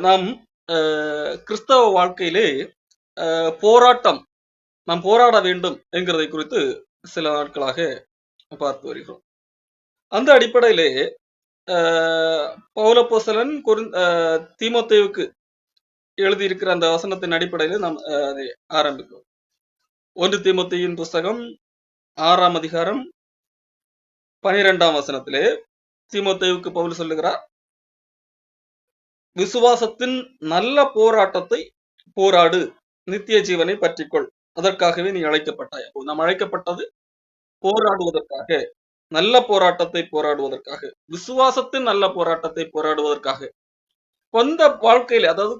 நாம் கிறிஸ்தவ வாழ்க்கையிலே போராட்டம், நாம் போராட வேண்டும் என்கிறதை குறித்து சில நாட்களாக பார்த்து வருகிறோம். அந்த அடிப்படையிலே பவுல் அப்போஸ்தலன் தீமோத்தேயுவுக்கு எழுதியிருக்கிற அந்த வசனத்தின் அடிப்படையில் நாம் அதை ஆரம்பிக்கிறோம். 1 தீமோத்தேயுவின் புஸ்தகம் 6ஆம் அதிகாரம் 12ஆம் வசனத்திலே தீமோத்தேயுவுக்கு பவுல் சொல்லுகிறார், விசுவாசத்தின் நல்ல போராட்டத்தை போராடு, நித்திய ஜீவனை பற்றிக்கொள், அதற்காகவே நீ அழைக்கப்பட்டாய். அப்போ நாம் அழைக்கப்பட்டது போராடுவதற்காக, நல்ல போராட்டத்தை போராடுவதற்காக, விசுவாசத்தின் நல்ல போராட்டத்தை போராடுவதற்காக. அந்த வாழ்க்கையில, அதாவது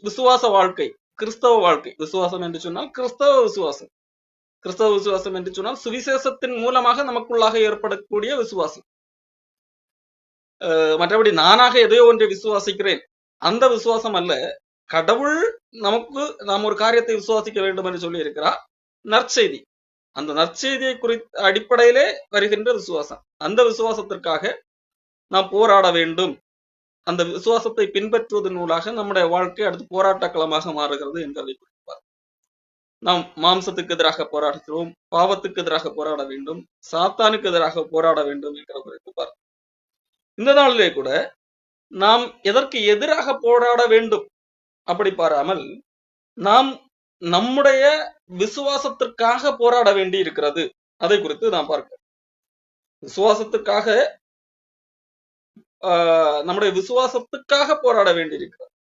விசுவாச வாழ்க்கை, கிறிஸ்தவ வாழ்க்கை, விசுவாசம் என்று சொன்னால் கிறிஸ்தவ விசுவாசம், கிறிஸ்தவ விசுவாசம் என்று சொன்னால் சுவிசேஷத்தின் மூலமாக நமக்குள்ளாக ஏற்படக்கூடிய விசுவாசம். மற்றபடி நானாக எதையோ ஒன்றை விசுவாசிக்கிறேன் அந்த விசுவாசம் அல்ல. கடவுள் நாம் ஒரு காரியத்தை விசுவாசிக்க வேண்டும் என்று சொல்லி இருக்கிறார், நற்செய்தி. அந்த நற்செய்தியை குறித்த அடிப்படையிலே வருகின்ற விசுவாசம். அந்த விசுவாசத்திற்காக நாம் போராட வேண்டும். அந்த விசுவாசத்தை பின்பற்றுவதன் மூலமாக நம்முடைய வாழ்க்கை அடுத்து போராட்ட களமாக மாறுகிறது என்பதை குறிப்பார். நாம் மாம்சத்துக்கு எதிராக போராடுகிறோம், பாவத்துக்கு எதிராக போராட வேண்டும், சாத்தானுக்கு எதிராக போராட வேண்டும் என்கிற குறிப்பார். இந்த நாளிலே கூட நாம் எதற்கு எதிராக போராட வேண்டும் அப்படி பாராமல் நாம் நம்முடைய விசுவாசத்திற்காக போராட வேண்டி இருக்கிறது. அதை குறித்து நாம் பார்க்கிறோம். விசுவாசத்துக்காக, நம்முடைய விசுவாசத்துக்காக போராட வேண்டி இருக்கிறது.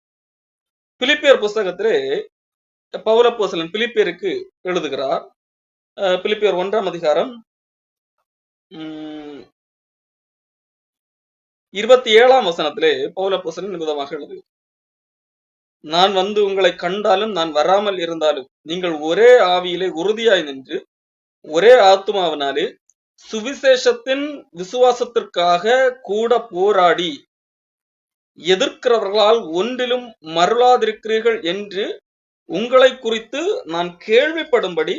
பிலிப்பியர் புஸ்தகத்திலே பவுல் அப்போஸ்தலன் பிலிப்பியருக்கு எழுதுகிறார். பிலிப்பியர் 1ஆம் அதிகாரம் 27ஆம் வசனத்திலே பவுல் அப்போஸ்தலன் விதமாக எழுதுகிறார், நான் வந்து உங்களை கண்டாலும் நான் வராமல் இருந்தாலும் நீங்கள் ஒரே ஆவியிலே உறுதியாய் நின்று ஒரே ஆத்துமாவினாலே சுவிசேஷத்தின் விசுவாசத்திற்காக கூட போராடி எதிர்க்கிறவர்களால் ஒன்றிலும் மருளாதிருக்கிறீர்கள் என்று உங்களை குறித்து நான் கேள்விப்படும்படி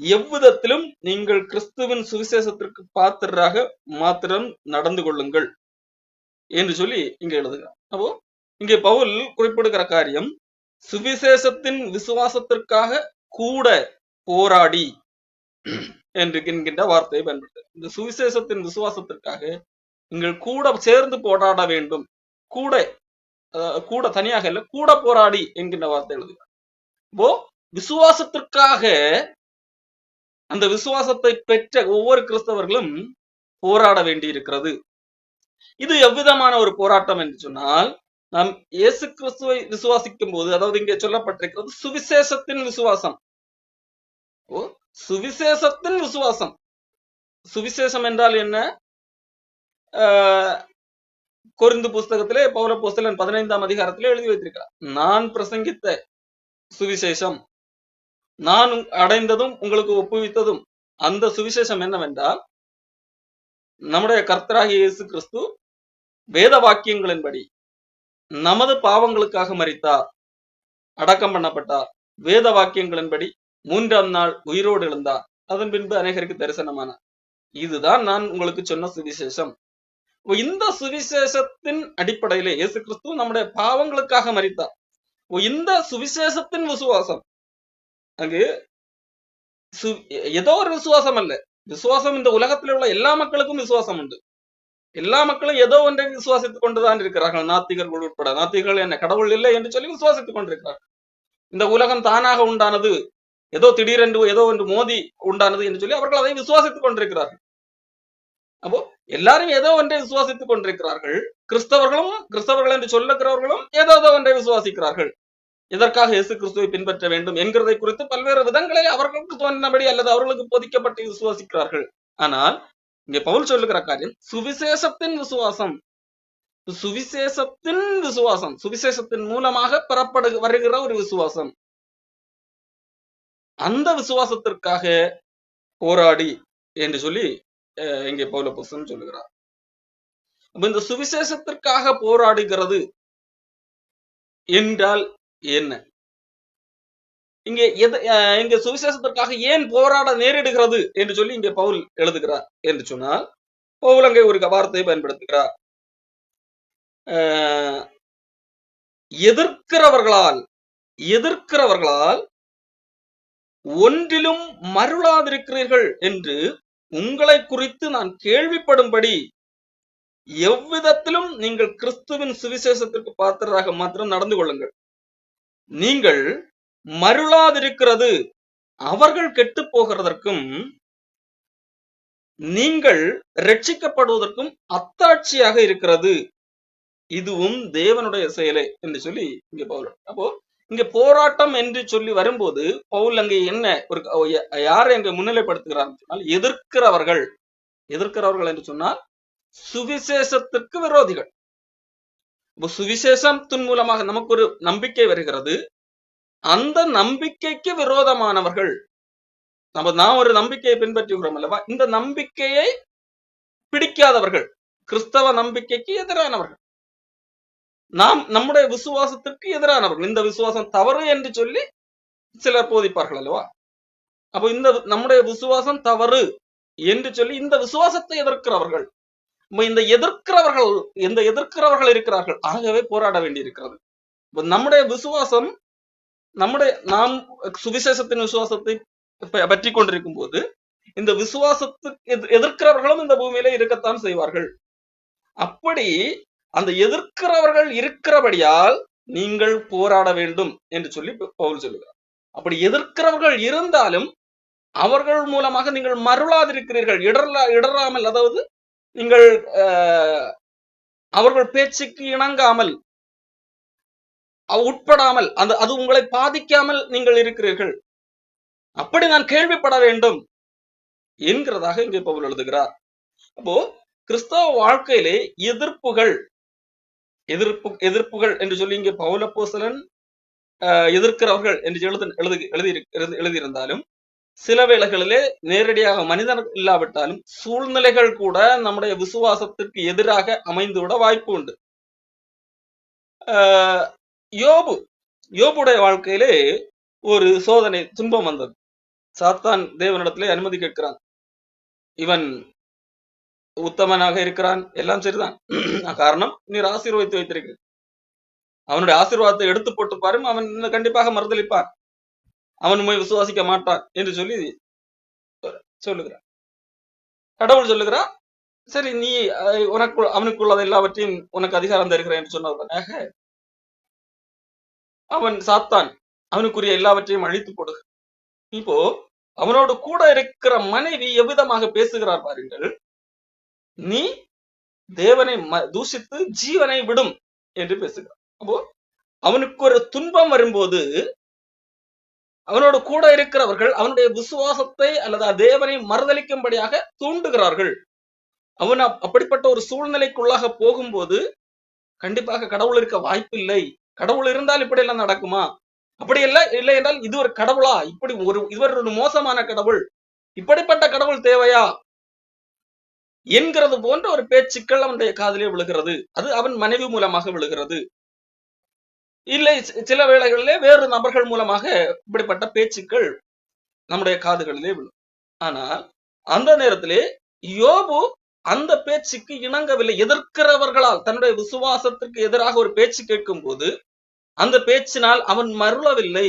எவ்விதத்திலும் நீங்கள் கிறிஸ்துவின் சுவிசேஷத்திற்கு பாத்திரராக மாத்திரம் நடந்து கொள்ளுங்கள் என்று சொல்லி இங்க எழுதுகிறார். அப்போ இங்கே பவுல் குறிப்பிடுகிற காரியம், சுவிசேஷத்தின் விசுவாசத்திற்காக கூட போராடி என்று என்கின்ற வார்த்தையை பயன்படுத்த. இந்த சுவிசேஷத்தின் விசுவாசத்திற்காக நீங்கள் கூட சேர்ந்து போராட வேண்டும். கூட தனியாக இல்ல, கூட போராடி என்கின்ற வார்த்தை எழுதுகிறார். இப்போ விசுவாசத்திற்காக, அந்த விசுவாசத்தை பெற்ற ஒவ்வொரு கிறிஸ்தவர்களும் போராட வேண்டி இருக்கிறது. இது எவ்விதமான ஒரு போராட்டம் என்று சொன்னால், நாம் இயேசு கிறிஸ்துவை விசுவாசிக்கும் போது, அதாவது இங்கே சொல்லப்பட்டிருக்கிறது சுவிசேஷத்தின் விசுவாசம். சுவிசேஷத்தின் விசுவாசம். சுவிசேஷம் என்றால் என்ன? கொரிந்து புஸ்தகத்திலே பவுல் அப்போஸ்தலன் 15ஆம் அதிகாரத்திலே எழுதி வைத்திருக்கிறார், நான் பிரசங்கித்த சுவிசேஷம், நான் அடைந்ததும் உங்களுக்கு ஒப்புவித்ததும். அந்த சுவிசேஷம் என்னவென்றால், நம்முடைய கர்த்தராகிய இயேசு கிறிஸ்து வேத வாக்கியங்களின்படி நமது பாவங்களுக்காக மரித்தார், அடக்கம் பண்ணப்பட்டார், வேத வாக்கியங்களின்படி 3ஆம் நாள் உயிரோடு எழுந்தார், அதன் பின்பு அநேகருக்கு தரிசனமானார். இதுதான் நான் உங்களுக்கு சொன்ன சுவிசேஷம். இந்த சுவிசேஷத்தின் அடிப்படையிலே இயேசு கிறிஸ்து நம்முடைய பாவங்களுக்காக மரித்தார். இந்த சுவிசேஷத்தின் விசுவாசம், அங்கு ஏதோ ஒரு விசுவாசம் அல்ல. விசுவாசம் இந்த உலகத்தில் உள்ள எல்லா மக்களுக்கும் விசுவாசம் உண்டு. எல்லா மக்களும் ஏதோ ஒன்றை விசுவாசித்துக் கொண்டுதான் இருக்கிறார்கள், நாத்திகர்கள் உட்பட. நாத்திகர்கள் என்ன, கடவுள் இல்லை என்று சொல்லி விசுவாசித்துக் கொண்டிருக்கிறார்கள். இந்த உலகம் தானாக உண்டானது, ஏதோ திடீரென்று ஏதோ ஒன்று மோதி உண்டானது என்று சொல்லி அவர்கள் அதை விசுவாசித்துக் கொண்டிருக்கிறார்கள். அப்போ எல்லாரும் ஏதோ ஒன்றை விசுவாசித்துக் கொண்டிருக்கிறார்கள். கிறிஸ்தவர்கள் என்று சொல்லுகிறவர்களும் ஏதோ ஒன்றை விசுவாசிக்கிறார்கள். எதற்காக இயேசு கிறிஸ்துவை பின்பற்ற வேண்டும் என்கிறதை குறித்து பல்வேறு விதங்களை அவர்களுக்கு தோன்றினபடி அல்லது அவர்களுக்கு போதிக்கப்பட்டு விசுவாசிக்கிறார்கள். ஆனால் இங்கே பவுல் சொல்லுகிற காரியம் சுவிசேஷத்தின் விசுவாசம். சுவிசேஷத்தின் விசுவாசம், சுவிசேஷத்தின் மூலமாக வருகிற ஒரு விசுவாசம். அந்த விசுவாசத்திற்காக போராடி என்று சொல்லி இங்கே பவுல் அப்போஸ்தலன் சொல்லுகிறார். இந்த சுவிசேஷத்திற்காக போராடுகிறது என்றால் என்ன? இங்கே சுவிசேஷத்திற்காக ஏன் போராட நேரிடுகிறது என்று சொல்லி இங்கே பவுல் எழுதுகிறார் என்று சொன்னால், பவுல் அங்கே ஒரு வார்த்தையை பயன்படுத்துகிறார். எதிர்க்கிறவர்களால் எதிர்க்கிறவர்களால் ஒன்றிலும் மருளாதிருக்கிறீர்கள் என்று உங்களை குறித்து நான் கேள்விப்படும்படி எவ்விதத்திலும் நீங்கள் கிறிஸ்துவின் சுவிசேஷத்திற்கு பாத்திரராக மாத்திரம் நடந்து கொள்ளுங்கள். நீங்கள் மருளாதிருக்கிறது அவர்கள் கெட்டு போகிறதற்கும் நீங்கள் ரட்சிக்கப்படுவதற்கும் அத்தாட்சியாக இருக்கிறது. இதுவும் தேவனுடைய செயலே என்று சொல்லி இங்க பவுல். அப்போ இங்க போராட்டம் என்று சொல்லி வரும்போது பவுல் அங்கே என்ன ஒரு யாரை அங்க முன்னிலைப்படுத்துகிறார் சொன்னால் எதிர்க்கிறவர்கள் என்று சொன்னால் சுவிசேஷத்திற்கு விரோதிகள். சுவிசேஷத்தின் மூலமாக நமக்கு ஒரு நம்பிக்கை வருகிறது. அந்த நம்பிக்கைக்கு விரோதமானவர்கள், நான் ஒரு நம்பிக்கையை பின்பற்றுகிறோம் அல்லவா, இந்த நம்பிக்கையை பிடிக்காதவர்கள், கிறிஸ்தவ நம்பிக்கைக்கு எதிரானவர்கள், நம்முடைய விசுவாசத்திற்கு எதிரானவர்கள், இந்த விசுவாசம் தவறு என்று சொல்லி சிலர் போதிப்பார்கள் அல்லவா. அப்போ இந்த நம்முடைய விசுவாசம் தவறு என்று சொல்லி இந்த விசுவாசத்தை எதிர்க்கிறவர்கள், இந்த எதிர்க்கிறவர்கள் இருக்கிறார்கள். ஆகவே போராட வேண்டி இருக்கிறது. நம்முடைய விசுவாசம், நாம் சுவிசேஷத்தின் விசுவாசத்தை பற்றி கொண்டிருக்கும் போது இந்த விசுவாசத்துக்கு எதிர்க்கிறவர்களும் இந்த பூமியில இருக்கத்தான் செய்வார்கள். அப்படி அந்த எதிர்க்கிறவர்கள் இருக்கிறபடியால் நீங்கள் போராட வேண்டும் என்று சொல்லி பவுல் சொல்லுகிறார். அப்படி எதிர்க்கிறவர்கள் இருந்தாலும் அவர்கள் மூலமாக நீங்கள் மருளாதிருக்கிறீர்கள், இடராமல், அதாவது நீங்கள் அவர்கள் பேச்சுக்கு இணங்காமல், உட்படாமல், அது உங்களை பாதிக்காமல் நீங்கள் இருக்கிறீர்கள். அப்படி நான் கேள்விப்பட வேண்டும் என்கிறதாக இங்கே பவுல் எழுதுகிறார். அப்போ கிறிஸ்தவ வாழ்க்கையிலே எதிர்ப்புகள் என்று சொல்லி இங்கே பவுல் அப்போஸ்தலன் எதிர்க்கிறவர்கள் என்று எழுதியிருந்தாலும் சில வேளைகளிலே நேரடியாக மனிதன் இல்லாவிட்டாலும் சூழ்நிலைகள் கூட நம்முடைய விசுவாசத்திற்கு எதிராக அமைந்துவிட வாய்ப்பு உண்டு. யோபுடைய வாழ்க்கையிலே ஒரு சோதனை, துன்பம் வந்தது. சாத்தான் தேவனிடத்திலே அனுமதி கேட்கிறான். இவன் உத்தமனாக இருக்கிறான், எல்லாம் சரிதான், காரணம் நீர் ஆசீர்வதித்து வைத்திருக்க, அவனுடைய ஆசீர்வாதத்தை எடுத்து போட்டு பாரும், அவன் கண்டிப்பாக மறுதளிப்பான், அவன் உண்மை விசுவாசிக்க மாட்டான் என்று சொல்லி சொல்லுகிறான். கடவுள் சொல்லுகிறான், சரி நீ அவனுக்குள்ளதை எல்லாவற்றையும் உனக்கு அதிகாரம் தருகிறேன் என்று சொன்னதற்காக அவன் சாத்தான் அவனுக்குரிய எல்லாவற்றையும் அழித்து போடு. இப்போ அவனோடு கூட இருக்கிற மனைவி எவ்விதமாக பேசுகிறார் பாருங்கள், நீ தேவனை தூஷித்து ஜீவனை விடும் என்று பேசுகிறார். அப்போ அவனுக்கு ஒரு துன்பம் வரும்போது அவனோடு கூட இருக்கிறவர்கள் அவனுடைய விசுவாசத்தை அல்லது தேவனை மறுதளிக்கும்படியாக தூண்டுகிறார்கள். அவன் அப்படிப்பட்ட ஒரு சூழ்நிலைக்குள்ளாக போகும்போது கண்டிப்பாக கடவுள் இருக்க வாய்ப்பு இல்லை, கடவுள் இருந்தால் இப்படி எல்லாம் நடக்குமா, அப்படி இல்லை என்றால் இது ஒரு கடவுளா, இவர் ஒரு மோசமான கடவுள், இப்படிப்பட்ட கடவுள் தேவையா என்கிறது போன்ற ஒரு பேச்சுக்கள் அவனுடைய காதிலே விழுகிறது. அது அவன் மனைவி மூலமாக விழுகிறது. இல்லை, சில வேளைகளிலே வேறு நபர்கள் மூலமாக இப்படிப்பட்ட பேச்சுக்கள் நம்முடைய காதுகளிலே விழும். ஆனால் அந்த நேரத்திலே யோபு அந்த பேச்சுக்கு இணங்கவில்லை. எதிர்க்கிறவர்களால் தன்னுடைய விசுவாசத்திற்கு எதிராக ஒரு பேச்சு கேட்கும் போது அந்த பேச்சினால் அவன் மருளவில்லை,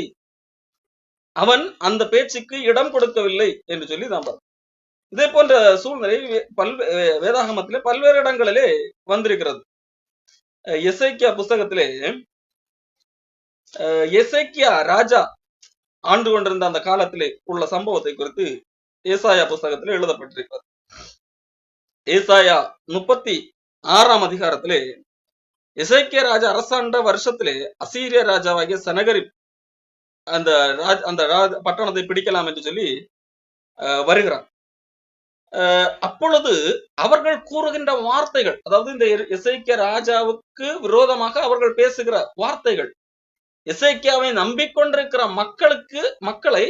அவன் அந்த பேச்சுக்கு இடம் கொடுக்கவில்லை என்று சொல்லி நாம் பார்த்தோம். இதே போன்ற சூழ்நிலை வேதாகமத்திலே பல்வேறு இடங்களிலே வந்திருக்கிறது. எசேக்கியா புஸ்தகத்திலே எசேக்கியா ராஜா ஆண்டு கொண்டிருந்த அந்த காலத்திலே உள்ள சம்பவத்தை குறித்து ஏசாயா புஸ்தகத்திலே எழுதப்பட்டிருக்கிறது. ஏசாயா 36 அதிகாரத்திலே எசேக்கியா ராஜா அரசாண்ட வருஷத்திலே அசீரிய ராஜாவாகிய சனகரிப் அந்த பட்டணத்தை பிடிக்கலாம் என்று சொல்லி வருகிறார். அப்பொழுது அவர்கள் கூறுகின்ற வார்த்தைகள், அதாவது இந்த எசேக்கியா ராஜாவுக்கு விரோதமாக அவர்கள் பேசுகிற வார்த்தைகள், எசேக்கியாவை நம்பிக்கொண்டிருக்கிற மக்களை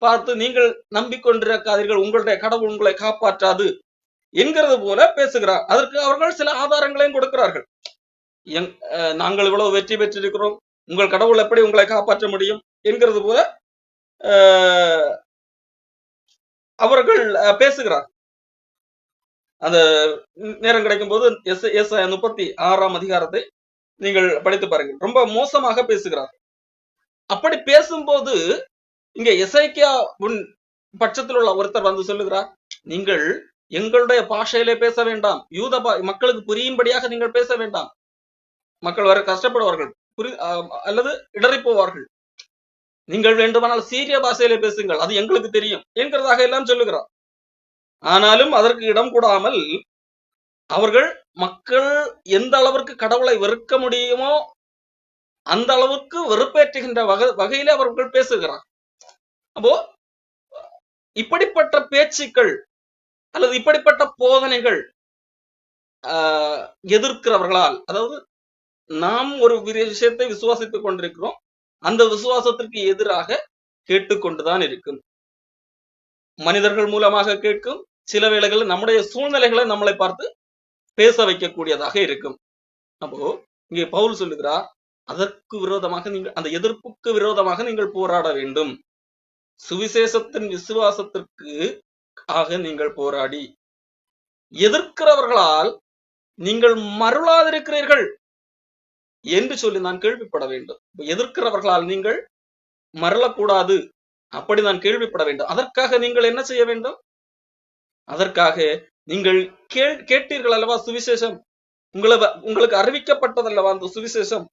பார்த்து நீங்கள் நம்பிக்கொண்டிருக்காதீர்கள், உங்களுடைய கடவுள் உங்களை காப்பாற்றாது என்கிறது போல பேசுகிறார். அதற்கு அவர்கள் சில ஆதாரங்களையும் கொடுக்கிறார்கள். நாங்கள் இவ்வளவு வெற்றி பெற்றிருக்கிறோம், உங்கள் கடவுள் எப்படி உங்களை காப்பாற்ற முடியும் என்கிறது போல அவர்கள் பேசுகிறார். அந்த நேரம் கிடைக்கும் போது ஏசாயா 36 அதிகாரத்தை நீங்கள் படித்து பாருங்கள். ரொம்ப மோசமாக பேசுகிறார். அப்படி பேசும்போது இங்க எசேக்கியா பட்சத்தில் உள்ள ஒருத்தர் வந்து சொல்லுகிறார், நீங்கள் எங்களுடைய பாஷையிலே பேச வேண்டாம், யூத மக்களுக்கு புரியும்படியாக நீங்கள் பேச வேண்டாம், மக்கள் வர கஷ்டப்படுவார்கள், அல்லது இடறி போவார்கள், நீங்கள் வேண்டுமானால் சீரிய பாஷையிலே பேசுங்கள், அது எங்களுக்கு தெரியும் என்கிறதாக எல்லாம் சொல்லுகிறார். ஆனாலும் அதற்கு இடம் கூடாமல் அவர்கள் மக்கள் எந்த அளவிற்கு கடவுளை வெறுக்க முடியுமோ அந்த அளவுக்கு வெறுப்பேற்றுகின்ற வகையிலே அவர்கள் பேசுகிறார். அப்போ இப்படிப்பட்ட பேச்சுக்கள் அல்லது இப்படிப்பட்ட போதனைகள் எதிர்க்கிறவர்களால், அதாவது நாம் ஒரு விஷயத்தை விசுவாசித்துக் கொண்டிருக்கிறோம், அந்த விசுவாசத்திற்கு எதிராக கேட்டுக்கொண்டுதான் இருக்கும். மனிதர்கள் மூலமாக கேட்கும், சில வேளைகளில் நம்முடைய சூழ்நிலைகளை நம்மளை பார்த்து பேச வைக்கக்கூடியதாக இருக்கும். அப்போ இங்கே பவுல் சொல்லுகிறார், அதற்கு விரோதமாக நீங்கள், அந்த எதிர்ப்புக்கு விரோதமாக நீங்கள் போராட வேண்டும். சுவிசேஷத்தின் விசுவாசத்திற்கு ஆக நீங்கள் போராடி, எதிர்க்கிறவர்களால் நீங்கள் மருளாதிருக்கிறீர்கள் என்று சொல்லி நான் கேள்விப்பட வேண்டும். எதிர்க்கிறவர்களால் நீங்கள் மரளக்கூடாது, அப்படி நான் கேள்விப்பட வேண்டும். அதற்காக நீங்கள் என்ன செய்ய வேண்டும்? அதற்காக நீங்கள் கேட்டீர்கள் அல்லவா சுவிசேஷம், உங்களுக்கு அறிவிக்கப்பட்டதல்லவா அந்த சுவிசேஷம்,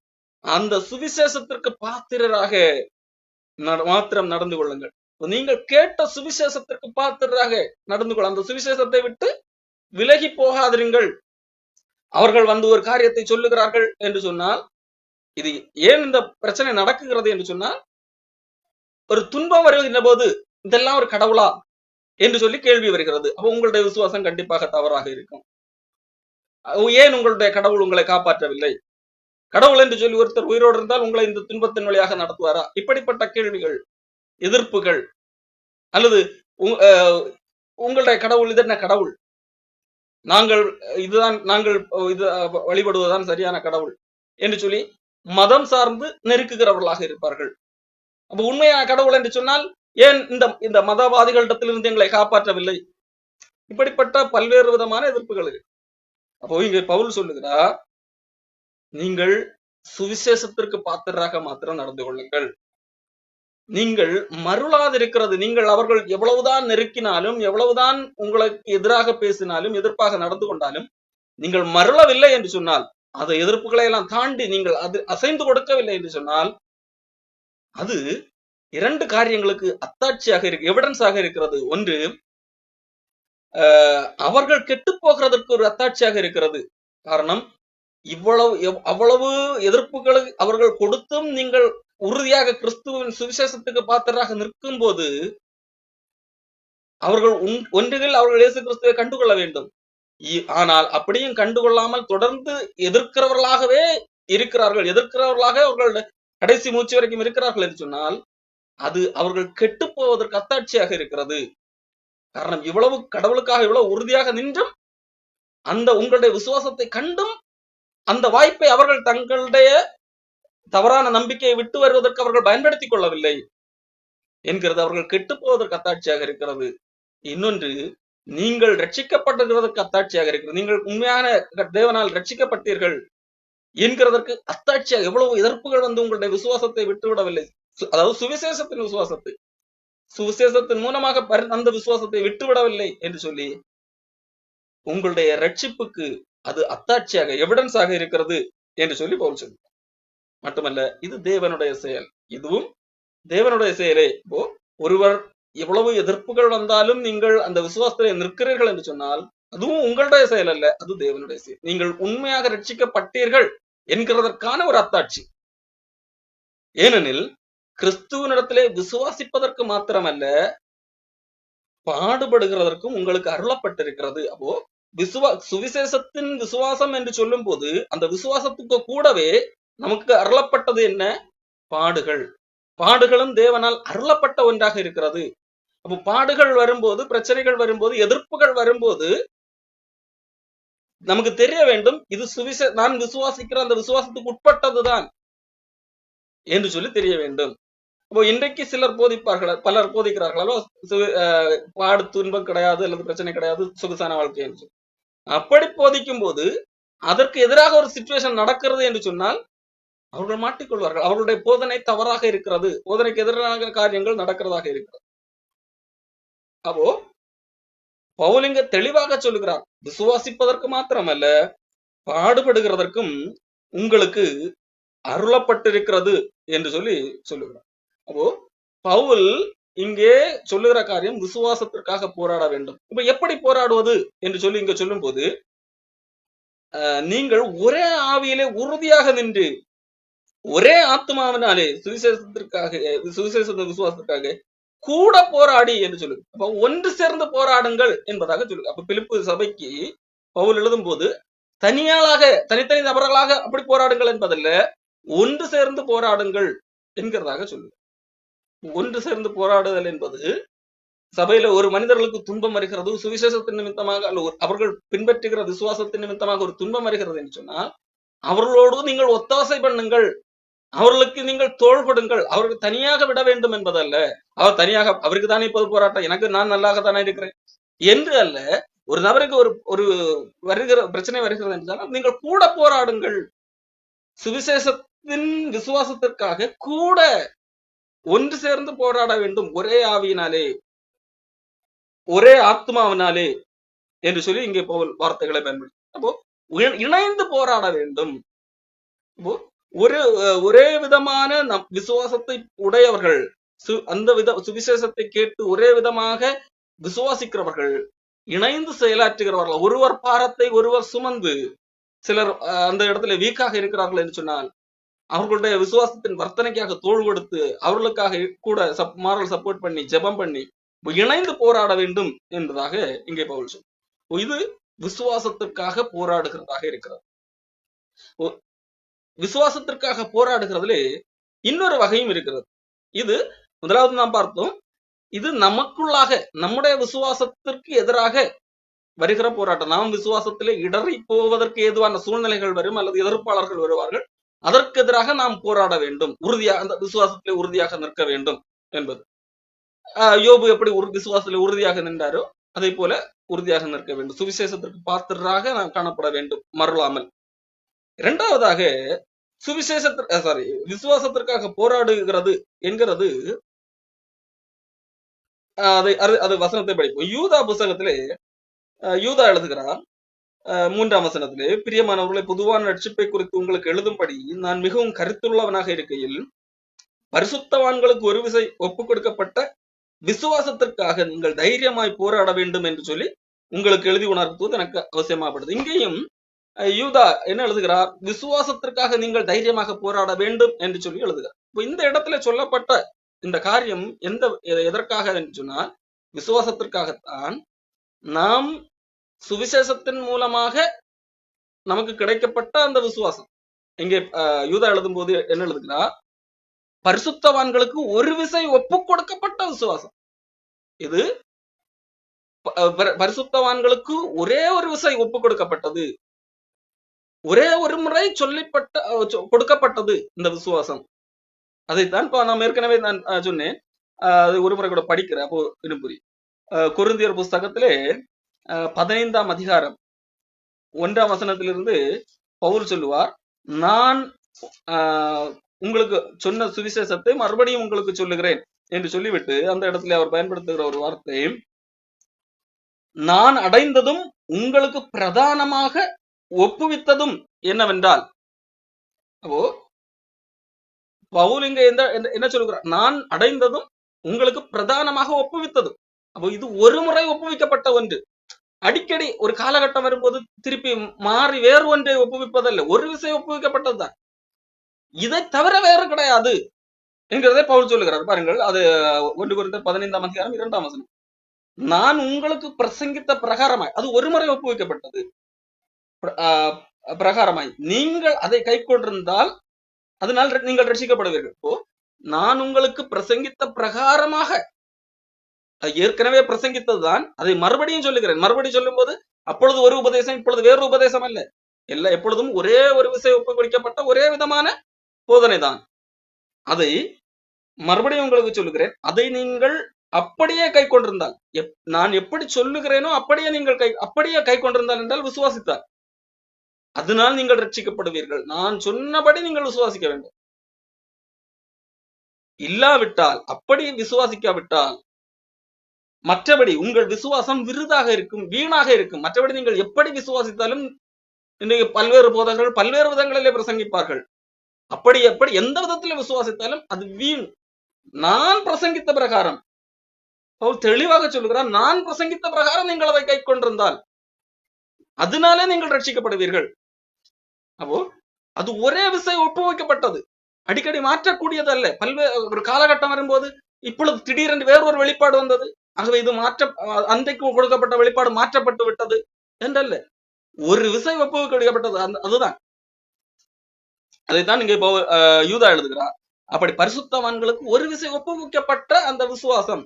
அந்த சுவிசேஷத்திற்கு பாத்திரராக மாத்திரம் நடந்து கொள்ளுங்கள். நீங்கள் கேட்ட சுவிசேஷத்திற்கு பாத்திரராக நடந்து கொள்ள, அந்த சுவிசேஷத்தை விட்டு விலகி போகாதிருங்கள். அவர்கள் வந்து ஒரு காரியத்தை சொல்லுகிறார்கள் என்று சொன்னால், இது ஏன் இந்த பிரச்சனை நடக்குகிறது என்று சொன்னால், ஒரு துன்பம் வருகின்ற போது இதெல்லாம் ஒரு கடவுளா என்று சொல்லி கேள்வி வருகிறது. அப்போ உங்களுடைய விசுவாசம் கண்டிப்பாக தவறாக இருக்கும். ஏன் உங்களுடைய கடவுள் உங்களை காப்பாற்றவில்லை? கடவுள் என்று சொல்லி ஒருத்தர் உயிரோடு இருந்தால் உங்களை இந்த துன்பத்தின் வழியாக நடத்துவாரா? இப்படிப்பட்ட கேள்விகள், எதிர்ப்புகள், அல்லது உங்களுடைய கடவுள் இது என்ன கடவுள், நாங்கள் வழிபடுவதுதான் சரியான கடவுள் என்று சொல்லி மதம் சார்ந்து நெருக்குகிறவர்களாக இருப்பார்கள். அப்ப உண்மையான கடவுள் என்று சொன்னால் ஏன் இந்த மதவாதிகளிடத்திலிருந்து எங்களை காப்பாற்றவில்லை? இப்படிப்பட்ட பல்வேறு விதமான எதிர்ப்புகள் இருக்கு. அப்போ இங்க பவுல் சொல்லுகிறார், நீங்கள் சுவிசேஷத்திற்கு பாத்திரராக மாத்திரம் நடந்து கொள்ளுங்கள். நீங்கள் மருளாதிருக்கிறது, நீங்கள் அவர்கள் எவ்வளவுதான் நெருக்கினாலும், எவ்வளவுதான் உங்களுக்கு எதிராக பேசினாலும், எதிர்ப்பாக நடந்து கொண்டாலும், நீங்கள் மருளவில்லை என்று சொன்னால், அந்த எதிர்ப்புகளை எல்லாம் தாண்டி நீங்கள் அது அசைந்து கொடுக்கவில்லை என்று சொன்னால், அது இரண்டு காரியங்களுக்கு அத்தாட்சியாக இருக்கு, எவிடன்ஸாக இருக்கிறது. ஒன்று, அவர்கள் கெட்டு போகிறதற்கு ஒரு அத்தாட்சியாக இருக்கிறது. காரணம், அவ்வளவு எதிர்ப்புகளை அவர்கள் கொடுத்தும் நீங்கள் உறுதியாக கிறிஸ்துவின் சுவிசேஷத்துக்கு பாத்திரராக நிற்கும் போது, அவர்கள் ஒன்றுகள் அவர்கள் இயேசு கிறிஸ்துவை கண்டுகொள்ள வேண்டும். ஆனால் அப்படியும் கண்டுகொள்ளாமல் தொடர்ந்து எதிர்க்கிறவர்களாகவே இருக்கிறார்கள், எதிர்க்கிறவர்களாக அவர்கள் கடைசி மூச்சு வரைக்கும் இருக்கிறார்கள் என்று சொன்னால், அது அவர்கள் கெட்டு போவதற்கு அத்தாட்சியாக இருக்கிறது. காரணம், இவ்வளவு கடவுளுக்காக இவ்வளவு உறுதியாக நின்றும் அந்த உங்களுடைய விசுவாசத்தை கண்டும் அந்த வாய்ப்பை அவர்கள் தங்களுடைய தவறான நம்பிக்கையை விட்டு வருவதற்கு அவர்கள் பயன்படுத்திக் கொள்ளவில்லை என்கிறது அவர்கள் கெட்டு போவதற்கு அத்தாட்சியாக இருக்கிறது. இன்னொன்று, நீங்கள் ரட்சிக்கப்பட்டிருக்கிறதற்கு அத்தாட்சியாக இருக்கிறது. நீங்கள் உண்மையான தேவனால் ரட்சிக்கப்பட்டீர்கள் என்கிறதற்கு அத்தாட்சியாக எவ்வளவு எதிர்ப்புகள் வந்து உங்களுடைய விசுவாசத்தை விட்டுவிடவில்லை. அதாவது சுவிசேஷத்தின் மூலமாக அந்த விசுவாசத்தை விட்டுவிடவில்லை என்று சொல்லி உங்களுடைய ரட்சிப்புக்கு அது அத்தாட்சியாக எவிடன்ஸாக இருக்கிறது என்று சொல்லி பவுல் சொல்லுவார். மட்டுமல்ல, இது தேவனுடைய செயல், இதுவும் தேவனுடைய செயலே. இப்போ ஒருவர் எவ்வளவு எதிர்ப்புகள் வந்தாலும் நீங்கள் அந்த விசுவாசத்திலே நிற்கிறீர்கள் என்று சொன்னால், அதுவும் உங்களுடைய செயல் அல்ல, அது தேவனுடைய செயல். நீங்கள் உண்மையாக ரட்சிக்கப்பட்டீர்கள் என்கிறதற்கான ஒரு அத்தாட்சி. ஏனெனில் கிறிஸ்துவனிடத்திலே விசுவாசிப்பதற்கு மாத்திரமல்ல, பாடுபடுகிறதற்கும் உங்களுக்கு அருளப்பட்டிருக்கிறது. அப்போ சுவிசேஷத்தின் விசுவாசம் என்று சொல்லும் போது அந்த விசுவாசத்துக்கு கூடவே நமக்கு அருளப்பட்டது என்ன? பாடுகள். பாடுகளும் தேவனால் அருளப்பட்ட ஒன்றாக இருக்கிறது. அப்போ பாடுகள் வரும்போது, பிரச்சனைகள் வரும்போது, எதிர்ப்புகள் வரும்போது நமக்கு தெரிய வேண்டும், இது நான் விசுவாசிக்கிற அந்த விசுவாசத்துக்கு உட்பட்டதுதான் என்று சொல்லி தெரிய வேண்டும். அப்போ இன்றைக்கு சிலர் போதிப்பார்கள், பலர் போதிக்கிறார்களோ, பாடு துன்பம் கிடையாது அல்லது பிரச்சனை கிடையாது, சொகுசான வாழ்க்கை என்று சொல்லி. அப்படி போதிக்கும் போது அதற்கு எதிராக ஒரு சிச்சுவேஷன் நடக்கிறது என்று சொன்னால் அவர்கள் மாட்டிக்கொள்வார்கள். அவர்களுடைய போதனை தவறாக இருக்கிறது, போதனைக்கு எதிரான காரியங்கள் நடக்கிறதாக இருக்கிறது. அப்போ பவுல் இங்க தெளிவாக சொல்லுகிறார், விசுவாசிப்பதற்கு மாத்திரமல்ல பாடுபடுகிறதற்கும் உங்களுக்கு அருளப்பட்டிருக்கிறது என்று சொல்லி சொல்லுகிறார். அப்போ பவுல் இங்கே சொல்லுகிற காரியம் விசுவாசத்திற்காக போராட வேண்டும். இப்ப எப்படி போராடுவது என்று சொல்லி இங்க சொல்லும் போது, நீங்கள் ஒரே ஆவியிலே உறுதியாக நின்று ஒரே ஆத்மாவினாலே சுவிசேஷ விசுவாசத்திற்காக கூட போராடி என்று சொல்லுது. அப்ப ஒன்று சேர்ந்து போராடுங்கள் என்பதாக சொல்லுது. அப்ப பிலிப்பு சபைக்கு பவுல் எழுதும் போது தனித்தனி நபர்களாக அப்படி போராடுங்கள் என்பதல்ல, ஒன்று சேர்ந்து போராடுங்கள் என்கிறதாக சொல்லுது. ஒன்று சேர்ந்து போராடுதல் என்பது சபையில ஒரு மனிதர்களுக்கு துன்பம் வருகிறது, சுவிசேஷத்தின் நிமித்தமாக அல்ல அவர்கள் பின்பற்றுகிற விசுவாசத்தின் நிமித்தமாக ஒரு துன்பம் வருகிறது என்று சொன்னால் அவர்களோடு நீங்கள் ஒத்தாசை பண்ணுங்கள், அவர்களுக்கு நீங்கள் தோள்படுங்கள். அவர்கள் தனியாக விட வேண்டும் என்பதல்ல. அவர் தனியாக அவருக்கு தானே இப்போது போராட்டம், எனக்கு நான் நல்லாக தானே இருக்கிறேன் என்று அல்ல. ஒரு நபருக்கு ஒரு வருகிற பிரச்சனை வருகிறது என்றால் நீங்கள் கூட போராடுங்கள். சுவிசேஷத்தின் விசுவாசத்திற்காக கூட ஒன்று சேர்ந்து போராட வேண்டும், ஒரே ஆவியினாலே ஒரே ஆத்மாவினாலே என்று சொல்லி இங்கே பவுல் வார்த்தைகளை பயன்படுத்தி அப்போ இணைந்து போராட வேண்டும். ஒரே விதமான விசுவாசத்தை உடையவர்கள், அந்த சுவிசேஷத்தை கேட்டு ஒரே விதமாக விசுவாசிக்கிறவர்கள் இணைந்து செயலாற்றுகிறவர்கள், ஒருவர் பாரத்தை ஒருவர் சுமந்து. சிலர் அந்த இடத்துல வீக்காக இருக்கிறார்கள் என்று சொன்னால் அவர்களுடைய விசுவாசத்தின் வர்த்தனைக்காக தோள் கொடுத்து அவர்களுக்காக கூட மாரல் சப்போர்ட் பண்ணி ஜெபம் பண்ணி இணைந்து போராட வேண்டும் என்பதாக இங்கே பவுல் சொல்லும். இது விசுவாசத்திற்காக போராடுகிறதாக இருக்கிறது. விசுவாசத்திற்காக போராடுகிறதுலே இன்னொரு வகையும் இருக்கிறது. இது முதலாவது நாம் பார்த்தோம், இது நமக்குள்ளாக நம்முடைய விசுவாசத்திற்கு எதிராக வருகிற போராட்டம். நாம் விசுவாசத்திலே இடறி போவதற்கு ஏதுவான சூழ்நிலைகள் வரும் அல்லது எதிர்ப்பாளர்கள் வருவார்கள், அதற்கு எதிராக நாம் போராட வேண்டும், உறுதியாக அந்த விசுவாசத்திலே உறுதியாக நிற்க வேண்டும் என்பது. யோபு எப்படி விசுவாசத்திலே உறுதியாக நின்றாரோ அதே போல உறுதியாக நிற்க வேண்டும், சுவிசேஷத்திற்கு பாத்திரராக நாம் காணப்பட வேண்டும், மறலாமல். இரண்டாவதாக விசுவாசத்திற்காக போராடுகிறது என்கிறது, அது வசனத்தை படிப்போம். யூதா புத்தகத்திலே யூதா எழுதுகிறார் 3ஆம் வசனத்திலே, பிரியமானவர்களை பொதுவான ரட்சிப்பை குறித்து உங்களுக்கு எழுதும்படி நான் மிகவும் கருத்துள்ளவனாக இருக்கையில் பரிசுத்தவான்களுக்கு ஒரு விசை ஒப்புக் கொடுக்கப்பட்ட விசுவாசத்திற்காக நீங்கள் தைரியமாய் போராட வேண்டும் என்று சொல்லி உங்களுக்கு எழுதி உணர்த்துவது எனக்கு அவசியமாப்படுது. இங்கேயும் யூதா என்ன எழுதுகிறார், விசுவாசத்திற்காக நீங்கள் தைரியமாக போராட வேண்டும் என்று சொல்லி எழுதுகிறார். இந்த இடத்துல சொல்லப்பட்ட இந்த காரியம் எதற்காக என்று சொன்னால் விசுவாசத்திற்காகத்தான். நாம் சுவிசேஷத்தின் மூலமாக நமக்கு கிடைக்கப்பட்ட அந்த விசுவாசம். இங்கே யூதா எழுதும் போது என்ன எழுதுகிறார், பரிசுத்தவான்களுக்கு ஒரு விசை ஒப்பு கொடுக்கப்பட்ட விசுவாசம். இது பரிசுத்தவான்களுக்கு ஒரே ஒரு விசை ஒப்பு கொடுக்கப்பட்டது, ஒரே ஒரு முறை கொடுக்கப்பட்டது இந்த விசுவாசம். அதைத்தான் நாம் ஏற்கனவே நான் சொன்னேன், அது ஒரு முறை கூட படிக்கிற அப்போ இன்னும் புரியும். கொரிந்தியர் புஸ்தகத்திலே 15ஆம் அதிகாரம் 1ஆம் வசனத்திலிருந்து பவுல் சொல்லுவார், நான் உங்களுக்கு சொன்ன சுவிசேஷத்தை மறுபடியும் உங்களுக்கு சொல்லுகிறேன் என்று சொல்லிவிட்டு அந்த இடத்துல அவர் பயன்படுத்துகிற ஒரு வார்த்தை, நான் அடைந்ததும் உங்களுக்கு பிரதானமாக ஒப்புவித்ததும் என்னவென்றால். அப்போ பவுல் இங்க என்ன சொல்லுகிறார், நான் அடைந்ததும் உங்களுக்கு பிரதானமாக ஒப்புவித்ததும். அப்போ இது ஒரு முறை ஒப்புவிக்கப்பட்ட ஒன்று, அடிக்கடி ஒரு காலகட்டம் வரும்போது திருப்பி மாறி வேறு ஒன்றை ஒப்புவிப்பதல்ல, ஒரு விஷயம் ஒப்புவிக்கப்பட்டதுதான், இதை தவிர வேறு கிடையாது என்கிறதை பவுல் சொல்லுகிறார். பாருங்கள், அது 1 கொரிந்தியர் 15ஆம் அதிகாரம் 2ஆம் வசனம். நான் உங்களுக்கு பிரசங்கித்த பிரகாரமாய், அது ஒரு முறை ஒப்புவிக்கப்பட்டது, பிரகாரமாய் நீங்கள் அதை கை கொண்டிருந்தால் அதனால் நீங்கள் ரட்சிக்கப்படுவீர்கள். இப்போ நான் உங்களுக்கு பிரசங்கித்த பிரகாரமாக, ஏற்கனவே பிரசங்கித்ததுதான், அதை மறுபடியும் சொல்லுகிறேன். மறுபடியும் சொல்லும் போது அப்பொழுது ஒரு உபதேசம், இப்பொழுது வேறு உபதேசம் அல்ல, எல்லாம் எப்பொழுதும் ஒரே ஒரு விஷயம் ஒப்புக்கொடுக்கப்பட்ட ஒரே விதமான போதனை தான். அதை மறுபடியும் உங்களுக்கு சொல்லுகிறேன், அதை நீங்கள் அப்படியே கை கொண்டிருந்தால், நான் எப்படி சொல்லுகிறேனோ அப்படியே நீங்கள் அப்படியே கை கொண்டிருந்தால் என்றால் விசுவாசித்தார். அதனால் நீங்கள் ரட்சிக்கப்படுவீர்கள். நான் சொன்னபடி நீங்கள் விசுவாசிக்க வேண்டும். இல்லாவிட்டால், அப்படி விசுவாசிக்காவிட்டால், மற்றபடி உங்கள் விசுவாசம் விருதாக இருக்கும், வீணாக இருக்கும். மற்றபடி நீங்கள் எப்படி விசுவாசித்தாலும், இன்றைக்கு பல்வேறு போதகர்கள் பல்வேறு விதங்களிலே பிரசங்கிப்பார்கள். அப்படி எப்படி எந்த விதத்தில் விசுவாசித்தாலும் அது வீண். நான் பிரசங்கித்த பிரகாரம், பவுல் தெளிவாக சொல்லுகிறார், நான் பிரசங்கித்த பிரகாரம் நீங்கள் அதை கை கொண்டிருந்தால் அதனாலே நீங்கள் ரட்சிக்கப்படுவீர்கள். அப்போ அது ஒரே விஷயம் ஒப்புவிக்கப்பட்டது, அடிக்கடி மாற்றக்கூடியது அல்ல. பல்வேறு ஒரு காலகட்டம் வரும்போது இப்பொழுது திடீரென்று வேறொரு வெளிப்பாடு வந்தது, ஆகவே இது அன்றைக்கு கொடுக்கப்பட்ட வெளிப்பாடு மாற்றப்பட்டு விட்டது என்றல்ல. ஒரு விஷயம் ஒப்புவிக்கப்பட்டது, அதுதான். அதைத்தான் இங்க இப்போ யூதா எழுதுகிறார். அப்படி பரிசுத்தவான்களுக்கு ஒரு விஷயம் ஒப்புவிக்கப்பட்ட அந்த விசுவாசம்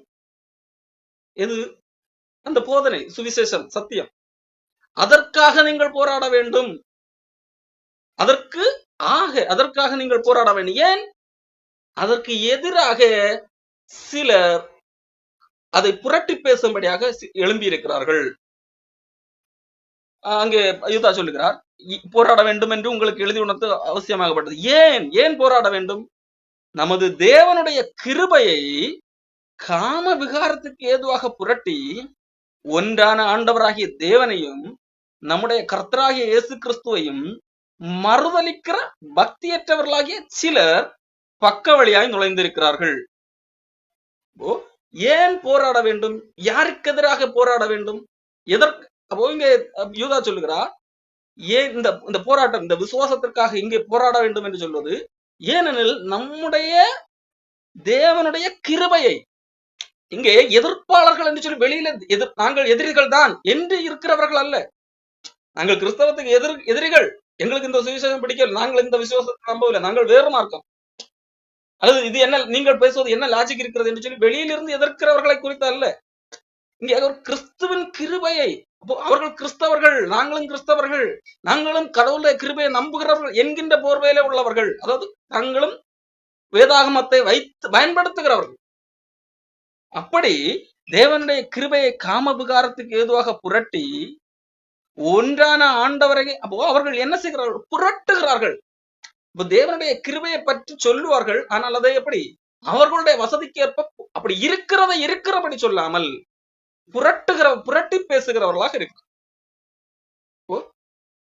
எது? அந்த போதனை, சுவிசேஷம், சத்தியம். அதற்காக நீங்கள் போராட வேண்டும். அதற்காக நீங்கள் போராட வேண்டும். ஏன்? அதற்கு எதிராக சிலர் அதை புரட்டி பேசும்படியாக எழும்பி இருக்கிறார்கள். அங்கே யூதா சொல்லுகிறார், போராட வேண்டும் என்று உங்களுக்கு எழுதி உணர்த்து அவசியமாகப்பட்டது. ஏன் போராட வேண்டும்? நமது தேவனுடைய கிருபையை காம விகாரத்துக்கு ஏதுவாக புரட்டி ஒன்றான ஆண்டவராகிய தேவனையும் நம்முடைய கர்த்தராகிய இயேசு கிறிஸ்துவையும் மறுதலிக்கிற பக்தியற்றவர்களாகிய சிலர் பக்க வழியாய் நுழைந்திருக்கிறார்கள். ஏன் போராட வேண்டும்? யாருக்கு எதிராக போராட வேண்டும்? எதற்கு? அப்போ இங்க யூதா சொல்லுகிறார், ஏன் இந்த போராட்டம், இந்த விசுவாசத்திற்காக இங்கே போராட வேண்டும் என்று சொல்வது, ஏனெனில் நம்முடைய தேவனுடைய கிருபையை, இங்கே எதிர்ப்பாளர்கள் என்று சொல்லி வெளியில நாங்கள் எதிரிகள் தான் என்று இருக்கிறவர்கள் அல்ல. நாங்கள் கிறிஸ்தவத்துக்கு எதிரிகள், எங்களுக்கு இந்த சுவிசேஷம் பிடிக்கல, நாங்கள் இந்த விசுவாசத்தை நம்பவில்லை, நாங்கள் வேறு மார்க்கம், அல்லது இது என்ன நீங்கள் பேசுவது என்ன லாஜிக் இருக்கிறது என்று சொல்லி வெளியிலிருந்து எதிர்க்கிறவர்களை குறித்து அல்ல. இங்கே அவர் கிறிஸ்துவின் கிருபையை, அவர்கள் கிறிஸ்தவர்கள், நாங்களும் கிறிஸ்தவர்கள், நாங்களும் கடவுளுடைய கிருபையை நம்புகிறவர்கள் என்கின்ற போர்வையில உள்ளவர்கள், அதாவது தங்களும் வேதாகமத்தை வைத்து பயன்படுத்துகிறவர்கள். அப்படி தேவனுடைய கிருபையை காம விகாரத்துக்கு ஏதுவாக புரட்டி ஒன்றான ஆண்டவரை, அப்போ அவர்கள் என்ன செய்கிறார்கள்? புரட்டுகிறார்கள். இப்ப தேவனுடைய கிருபையை பற்றி சொல்லுவார்கள், ஆனால் அதை எப்படி அவர்களுடைய வசதிக்கு ஏற்ப அப்படி இருக்கிறபடி சொல்லாமல் புரட்டி பேசுகிறவர்களாக இருக்கிறார்.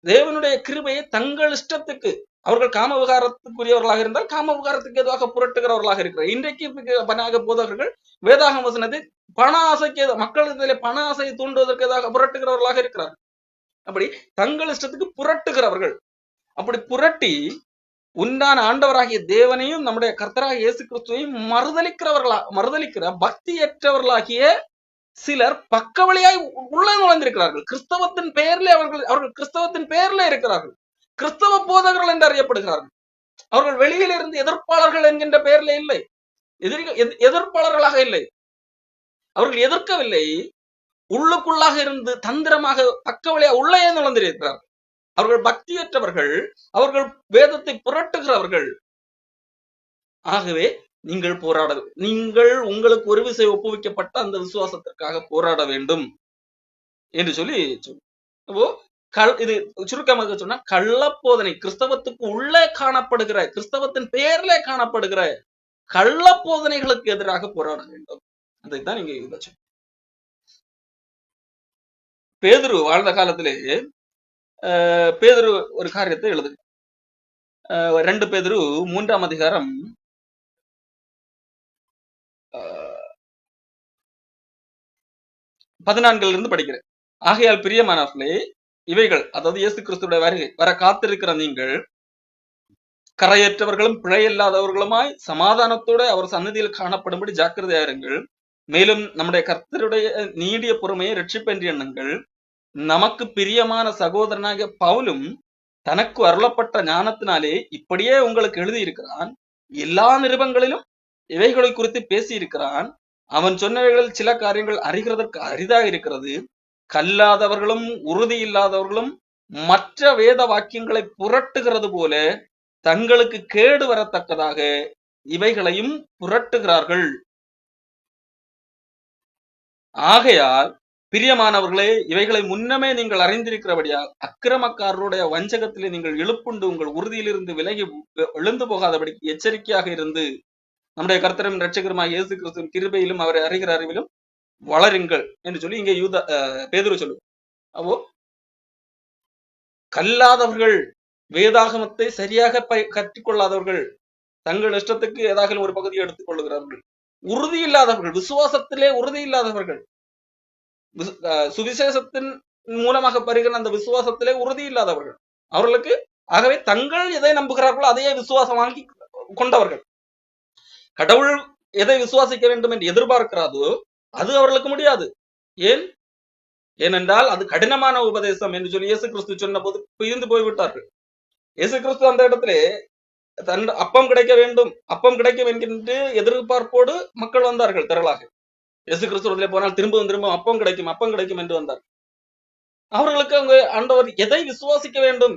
தேவனுடைய கிருபையை தங்கள் இஷ்டத்துக்கு, அவர்கள் காம விகாரத்துக்குரியவர்களாக இருந்தால் காம விகாரத்துக்கு எதுவாக புரட்டுகிறவர்களாக இருக்கிறார். இன்றைக்கு பனாக போதகர்கள் வேதாகம் வசனத்தை பண ஆசைக்கு, மக்களிடத்திலே பண ஆசையை தூண்டுவதற்கு எதாக புரட்டுகிறவர்களாக இருக்கிறார். அப்படி தங்கள் இஷ்டத்துக்கு புரட்டுகிறவர்கள். அப்படி புரட்டி உண்டான ஆண்டவராகிய தேவனையும் நம்முடைய கர்த்தராகிய இயேசு கிறிஸ்துவையும் மறுதலிக்கிற பக்தியற்றவர்களாகிய சிலர் பக்க வழியாய் உள்ள நுழைந்திருக்கிறார்கள். கிறிஸ்தவத்தின் பெயர்ல அவர்கள் கிறிஸ்தவத்தின் பெயர்ல இருக்கிறார்கள், கிறிஸ்தவ போதகர்கள் என்று அறியப்படுகிறார்கள். அவர்கள் வெளியில் இருந்து எதிர்ப்பாளர்கள் என்கின்ற பெயர்ல இல்லை, எதிர்ப்பாளர்களாக இல்லை, அவர்கள் எதிர்க்கவில்லை, உள்ளுக்குள்ளாக இருந்து தந்திரமாக பக்க வழியா உள்ளே நுழைந்திருக்கிறார்கள். அவர்கள் பக்தியற்றவர்கள், அவர்கள் வேதத்தை புரட்டுகிறவர்கள். ஆகவே நீங்கள் உங்களுக்கு ஒரு விஷயம் ஒப்புவிக்கப்பட்ட அந்த விசுவாசத்திற்காக போராட வேண்டும் என்று சொல்லி இது சுருக்கமாக சொன்னா கள்ளப்போதனை, கிறிஸ்தவத்துக்கு உள்ளே காணப்படுகிற, கிறிஸ்தவத்தின் பெயர்ல காணப்படுகிற கள்ளப்போதனைகளுக்கு எதிராக போராட வேண்டும். அதைத்தான் நீங்க பேதுரு வாழ்ந்த காலத்திலே பேதுரு ஒரு காரியத்தை எழுது. 2 பேதுரு 3ஆம் அதிகாரம் 14 இருந்து படிக்கிறேன். ஆகையால் பிரியமானவர்களே, இவைகள், அதாவது இயேசு கிறிஸ்துடைய வருகை வர காத்திருக்கிற நீங்கள் கரையற்றவர்களும் பிழையில்லாதவர்களுமாய் சமாதானத்தோட அவர் சன்னதியில் காணப்படும்படி ஜாக்கிரதையாருங்கள். மேலும் நம்முடைய கர்த்தருடைய நீடிய பொறுமையை ரட்சிப்பென்று எண்ணுங்கள். நமக்கு பிரியமான சகோதரனாகிய பவுலும் தனக்கு அருளப்பட்ட ஞானத்தினாலே இப்படியே உங்களுக்கு எழுதியிருக்கிறான். எல்லா நிருபங்களிலும் இவைகளை குறித்து பேசி இருக்கிறான். அவன் சொன்னவைகளில் சில காரியங்கள் அறிகிறதற்கு அரிதாக இருக்கிறது. கல்லாதவர்களும் உறுதி இல்லாதவர்களும் மற்ற வேத வாக்கியங்களை புரட்டுகிறது போல தங்களுக்கு கேடு வரத்தக்கதாக இவைகளையும் புரட்டுகிறார்கள். ஆகையால் பிரியமானவர்களே, இவைகளை முன்னமே நீங்கள் அறிந்திருக்கிறபடியால் அக்கிரமக்காரருடைய வஞ்சகத்திலே நீங்கள் இழுப்புண்டு உங்கள் உறுதியிலிருந்து விலகி எழுந்து போகாதபடி எச்சரிக்கையாக இருந்து நம்முடைய கர்த்தரும் இரட்சகருமாகிய இயேசு கிறிஸ்துவின் கிருபையிலும் அவரை அறிகிற அறிவிலும் வளருங்கள் என்று சொல்லி இங்கே பேதுரு சொல்லுவார். அப்போ கல்லாதவர்கள், வேதாகமத்தை சரியாக கற்றுக்கொள்ளாதவர்கள், தங்கள் இஷ்டத்துக்கு ஏதாவது ஒரு பகுதியை எடுத்துக் கொள்ளுகிறார்கள். உறுதி இல்லாதவர்கள், விசுவாசத்திலே உறுதி இல்லாதவர்கள், சுவிசேஷத்தின் மூலமாக பெறுகிற அந்த விசுவாசத்திலே உறுதி இல்லாதவர்கள், அவர்களுக்கு ஆகவே தங்கள் எதை நம்புகிறார்களோ அதையே விசுவாசம் வாங்கி கொண்டவர்கள், கடவுள் எதை விசுவாசிக்க வேண்டும் என்று எதிர்பார்க்கிறாதோ அது அவர்களுக்கு முடியாது. ஏனென்றால் அது கடினமான உபதேசம் என்று சொல்லி இயேசு கிறிஸ்து சொன்ன போது பிரிந்து போய்விட்டார்கள். இயேசு கிறிஸ்து அந்த இடத்திலே தன் அப்பம் கிடைக்க வேண்டும், அப்பம் கிடைக்கும் என்கின்ற எதிர்பார்ப்போடு மக்கள் வந்தார்கள் திரளாக. இயேசு கிறிஸ்துவத்திலே போனால் திரும்பவும் அப்பம் கிடைக்கும் என்று வந்தார். அவர்களுக்கு அவங்க ஆண்டவர் எதை விசுவாசிக்க வேண்டும்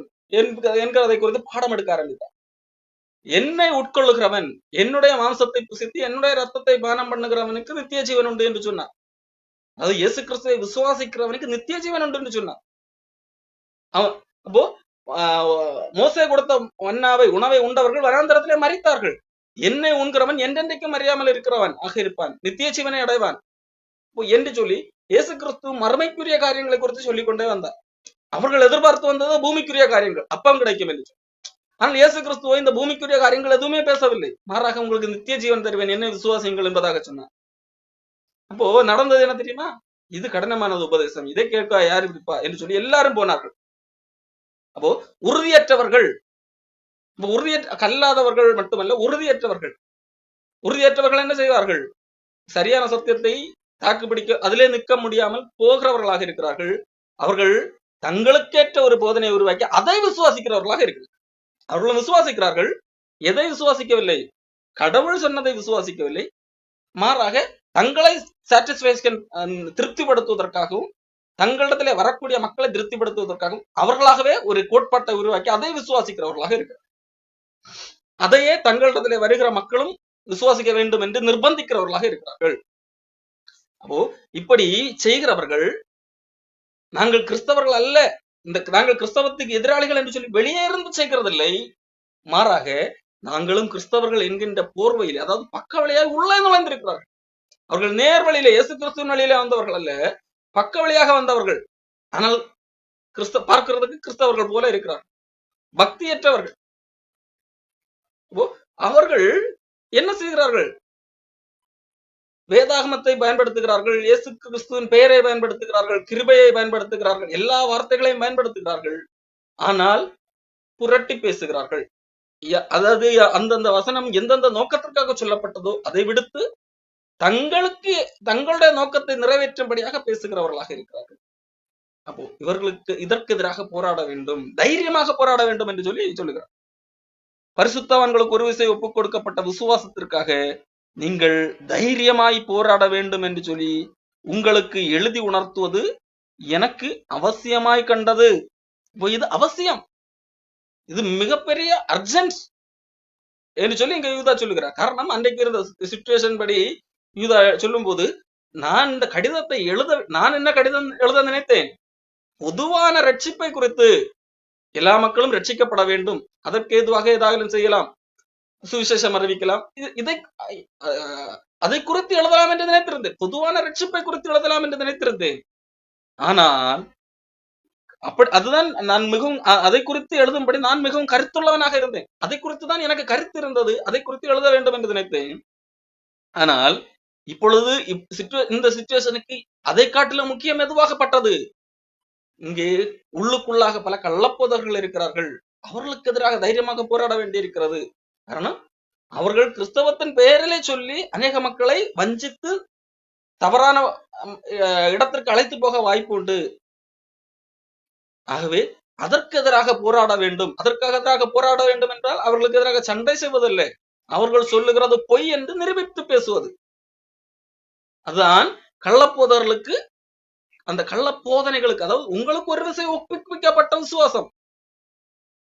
என்கிறதை குறித்து பாடம் எடுக்க ஆரம்பித்தார். என்னை உட்கொள்ளுகிறவன், என்னுடைய மாம்சத்தை புசித்து என்னுடைய ரத்தத்தை பானம் பண்ணுகிறவனுக்கு நித்திய ஜீவன் உண்டு என்று சொன்னார். அது இயேசு கிறிஸ்துவை விசுவாசிக்கிறவனுக்கு நித்திய ஜீவன் உண்டு என்று சொன்னார். அப்போ மோசே கொடுத்த உணவை உண்டவர்கள் வனாந்தரத்திலே மரித்தார்கள். என்னை உண்கிறவன் என்றென்றைக்கும் அறியாமல் இருக்கிறவன் ஆக இருப்பான், நித்திய ஜீவனை அடைவான் என்று சொல்லி இயேசு கிறிஸ்து மறுமைக்குரிய காரியங்களை குறித்து சொல்லிக் கொண்டே வந்தார். அவர்கள் எதிர்பார்த்து வந்தது பூமிக்குரிய காரியங்கள், அப்பம் கிடைக்கும் என்று. ஆனால் இயேசு கிறிஸ்துவோ இந்த பூமிக்குரிய காரியங்கள் எதுவுமே பேசவில்லை. மாறாக உங்களுக்கு நித்திய ஜீவன் தருவேன், என்ன விசுவாசிங்கள் என்பதாக சொன்னார். அப்போ நடந்தது என்ன தெரியுமா? இது கடினமானது உபதேசம், இதை கேட்க யாரு இருப்பா என்று சொல்லி எல்லாரும் போனார்கள். அப்போ உறுதியற்றவர்கள், கல்லாதவர்கள் மட்டுமல்ல, உறுதியற்றவர்கள் என்ன செய்வார்கள்? சரியான சத்தியத்தை தாக்குப்பிடிக்க அதிலே நிற்க முடியாமல் போகிறவர்களாக இருக்கிறார்கள். அவர்கள் தங்களுக்கேற்ற ஒரு போதனையை உருவாக்கி அதை விசுவாசிக்கிறவர்களாக இருக்கிறார்கள். அவர்களும் விசுவாசிக்கிறார்கள். எதை விசுவாசிக்கவில்லை? கடவுள் சொன்னதை விசுவாசிக்கவில்லை. மாறாக தங்களை சாட்டிஸ்பேக்ஷன் திருப்திப்படுத்துவதற்காகவும் தங்களிடத்திலே வரக்கூடிய மக்களை திருப்திப்படுத்துவதற்காகவும் அவர்களாகவே ஒரு கோட்பாட்டை உருவாக்கி அதை விசுவாசிக்கிறவர்களாக இருக்கிறார். அதையே தங்களிடத்திலே வருகிற மக்களும் விசுவாசிக்க வேண்டும் என்று நிர்பந்திக்கிறவர்களாக இருக்கிறார்கள். அப்போ இப்படி செய்கிறவர்கள் நாங்கள் கிறிஸ்தவர்கள் அல்ல, நாங்கள் கிறிஸ்தவத்துக்கு எதிராளிகள் என்று சொல்லி வெளியே இருந்து செய்கிறதில்லை. மாறாக நாங்களும் கிறிஸ்தவர்கள் என்கின்ற போர்வையில், அதாவது பக்க வழியாக உள்ளே நுழைந்திருக்கிறார்கள். அவர்கள் நேர் வழியில இயேசு கிறிஸ்துவின் வழியிலே வந்தவர்கள் அல்ல, பக்க வழியாக வந்தவர்கள். ஆனால் பார்க்கிறதுக்கு கிறிஸ்தவர்கள் போல இருக்கிறார்கள், பக்தியற்றவர்கள். அவர்கள் என்ன செய்கிறார்கள்? வேதாகமத்தை பயன்படுத்துகிறார்கள், இயேசு கிறிஸ்துவின் பெயரை பயன்படுத்துகிறார்கள், கிருபையை பயன்படுத்துகிறார்கள், எல்லா வார்த்தைகளையும் பயன்படுத்துகிறார்கள். ஆனால் புரட்டி பேசுகிறார்கள். அதாவது அந்தந்த வசனம் எந்தெந்த நோக்கத்திற்காக சொல்லப்பட்டதோ அதை விடுத்து தங்களுடைய நோக்கத்தை நிறைவேற்றும்படியாக பேசுகிறவர்களாக இருக்கிறார்கள். அப்போ இவர்களுக்கு இதற்கு எதிராக போராட வேண்டும், தைரியமாக போராட வேண்டும் என்று சொல்லி சொல்லுகிறார். பரிசுத்தவான்களுக்கு ஒரு விசை ஒப்புக் கொடுக்கப்பட்ட விசுவாசத்திற்காக நீங்கள் தைரியமாய் போராட வேண்டும் என்று சொல்லி உங்களுக்கு எழுதி உணர்த்துவது எனக்கு அவசியமாய் கண்டது. இது அவசியம், இது மிகப்பெரிய அர்ஜென்ட் என்று சொல்லி இங்க யூதா சொல்லுகிறார். காரணம், அன்றைக்கு இருந்த சிச்சுவேஷன் படி யூதா சொல்லும் போது, நான் இந்த கடிதத்தை நான் என்ன கடிதம் எழுத நினைத்தேன்? பொதுவான ரட்சிப்பை குறித்து, எல்லா மக்களும் ரட்சிக்கப்பட வேண்டும், அதற்கு ஏதுவாக ஏதாவது செய்யலாம், சுவிசேஷம் அறிவிக்கலாம், அதை குறித்து எழுதலாம் என்று நினைத்திருந்தேன். பொதுவான ரட்சிப்பை குறித்து எழுதலாம் என்று நினைத்திருந்தேன். ஆனால் அதுதான் நான் மிகவும் அதை குறித்து எழுதும்படி நான் மிகவும் கருத்துள்ளவனாக இருந்தேன். அதை குறித்து தான் எனக்கு கருத்து இருந்தது, அதை குறித்து எழுத வேண்டும் என்று நினைத்தேன். ஆனால் இப்பொழுது இந்த சிச்சுவேஷனுக்கு அதை காட்டிலும் முக்கியம் எதுவாகப்பட்டது? இங்கே உள்ளுக்குள்ளாக பல கள்ளப்போதர்கள் இருக்கிறார்கள். அவர்களுக்கு எதிராக தைரியமாக போராட வேண்டியிருக்கிறது. காரணம், அவர்கள் கிறிஸ்தவத்தின் பெயரிலே சொல்லி அநேக மக்களை வஞ்சித்து தவறான இடத்திற்கு அழைத்து போக வாய்ப்பு உண்டு. ஆகவே அதற்கு எதிராக போராட வேண்டும். அதற்காக எதிராக போராட வேண்டும் என்றால் அவர்களுக்கு எதிராக சண்டை செய்வதில்லை, அவர்கள் சொல்லுகிறது பொய் என்று நிரூபித்து பேசுவது. அதுதான் கள்ளப்போதர்களுக்கு, அந்த கள்ளப்போதனைகளுக்கு, அதாவது உங்களுக்கு ஒரு விஷயம் ஒப்புவிக்கப்பட்ட விசுவாசம்,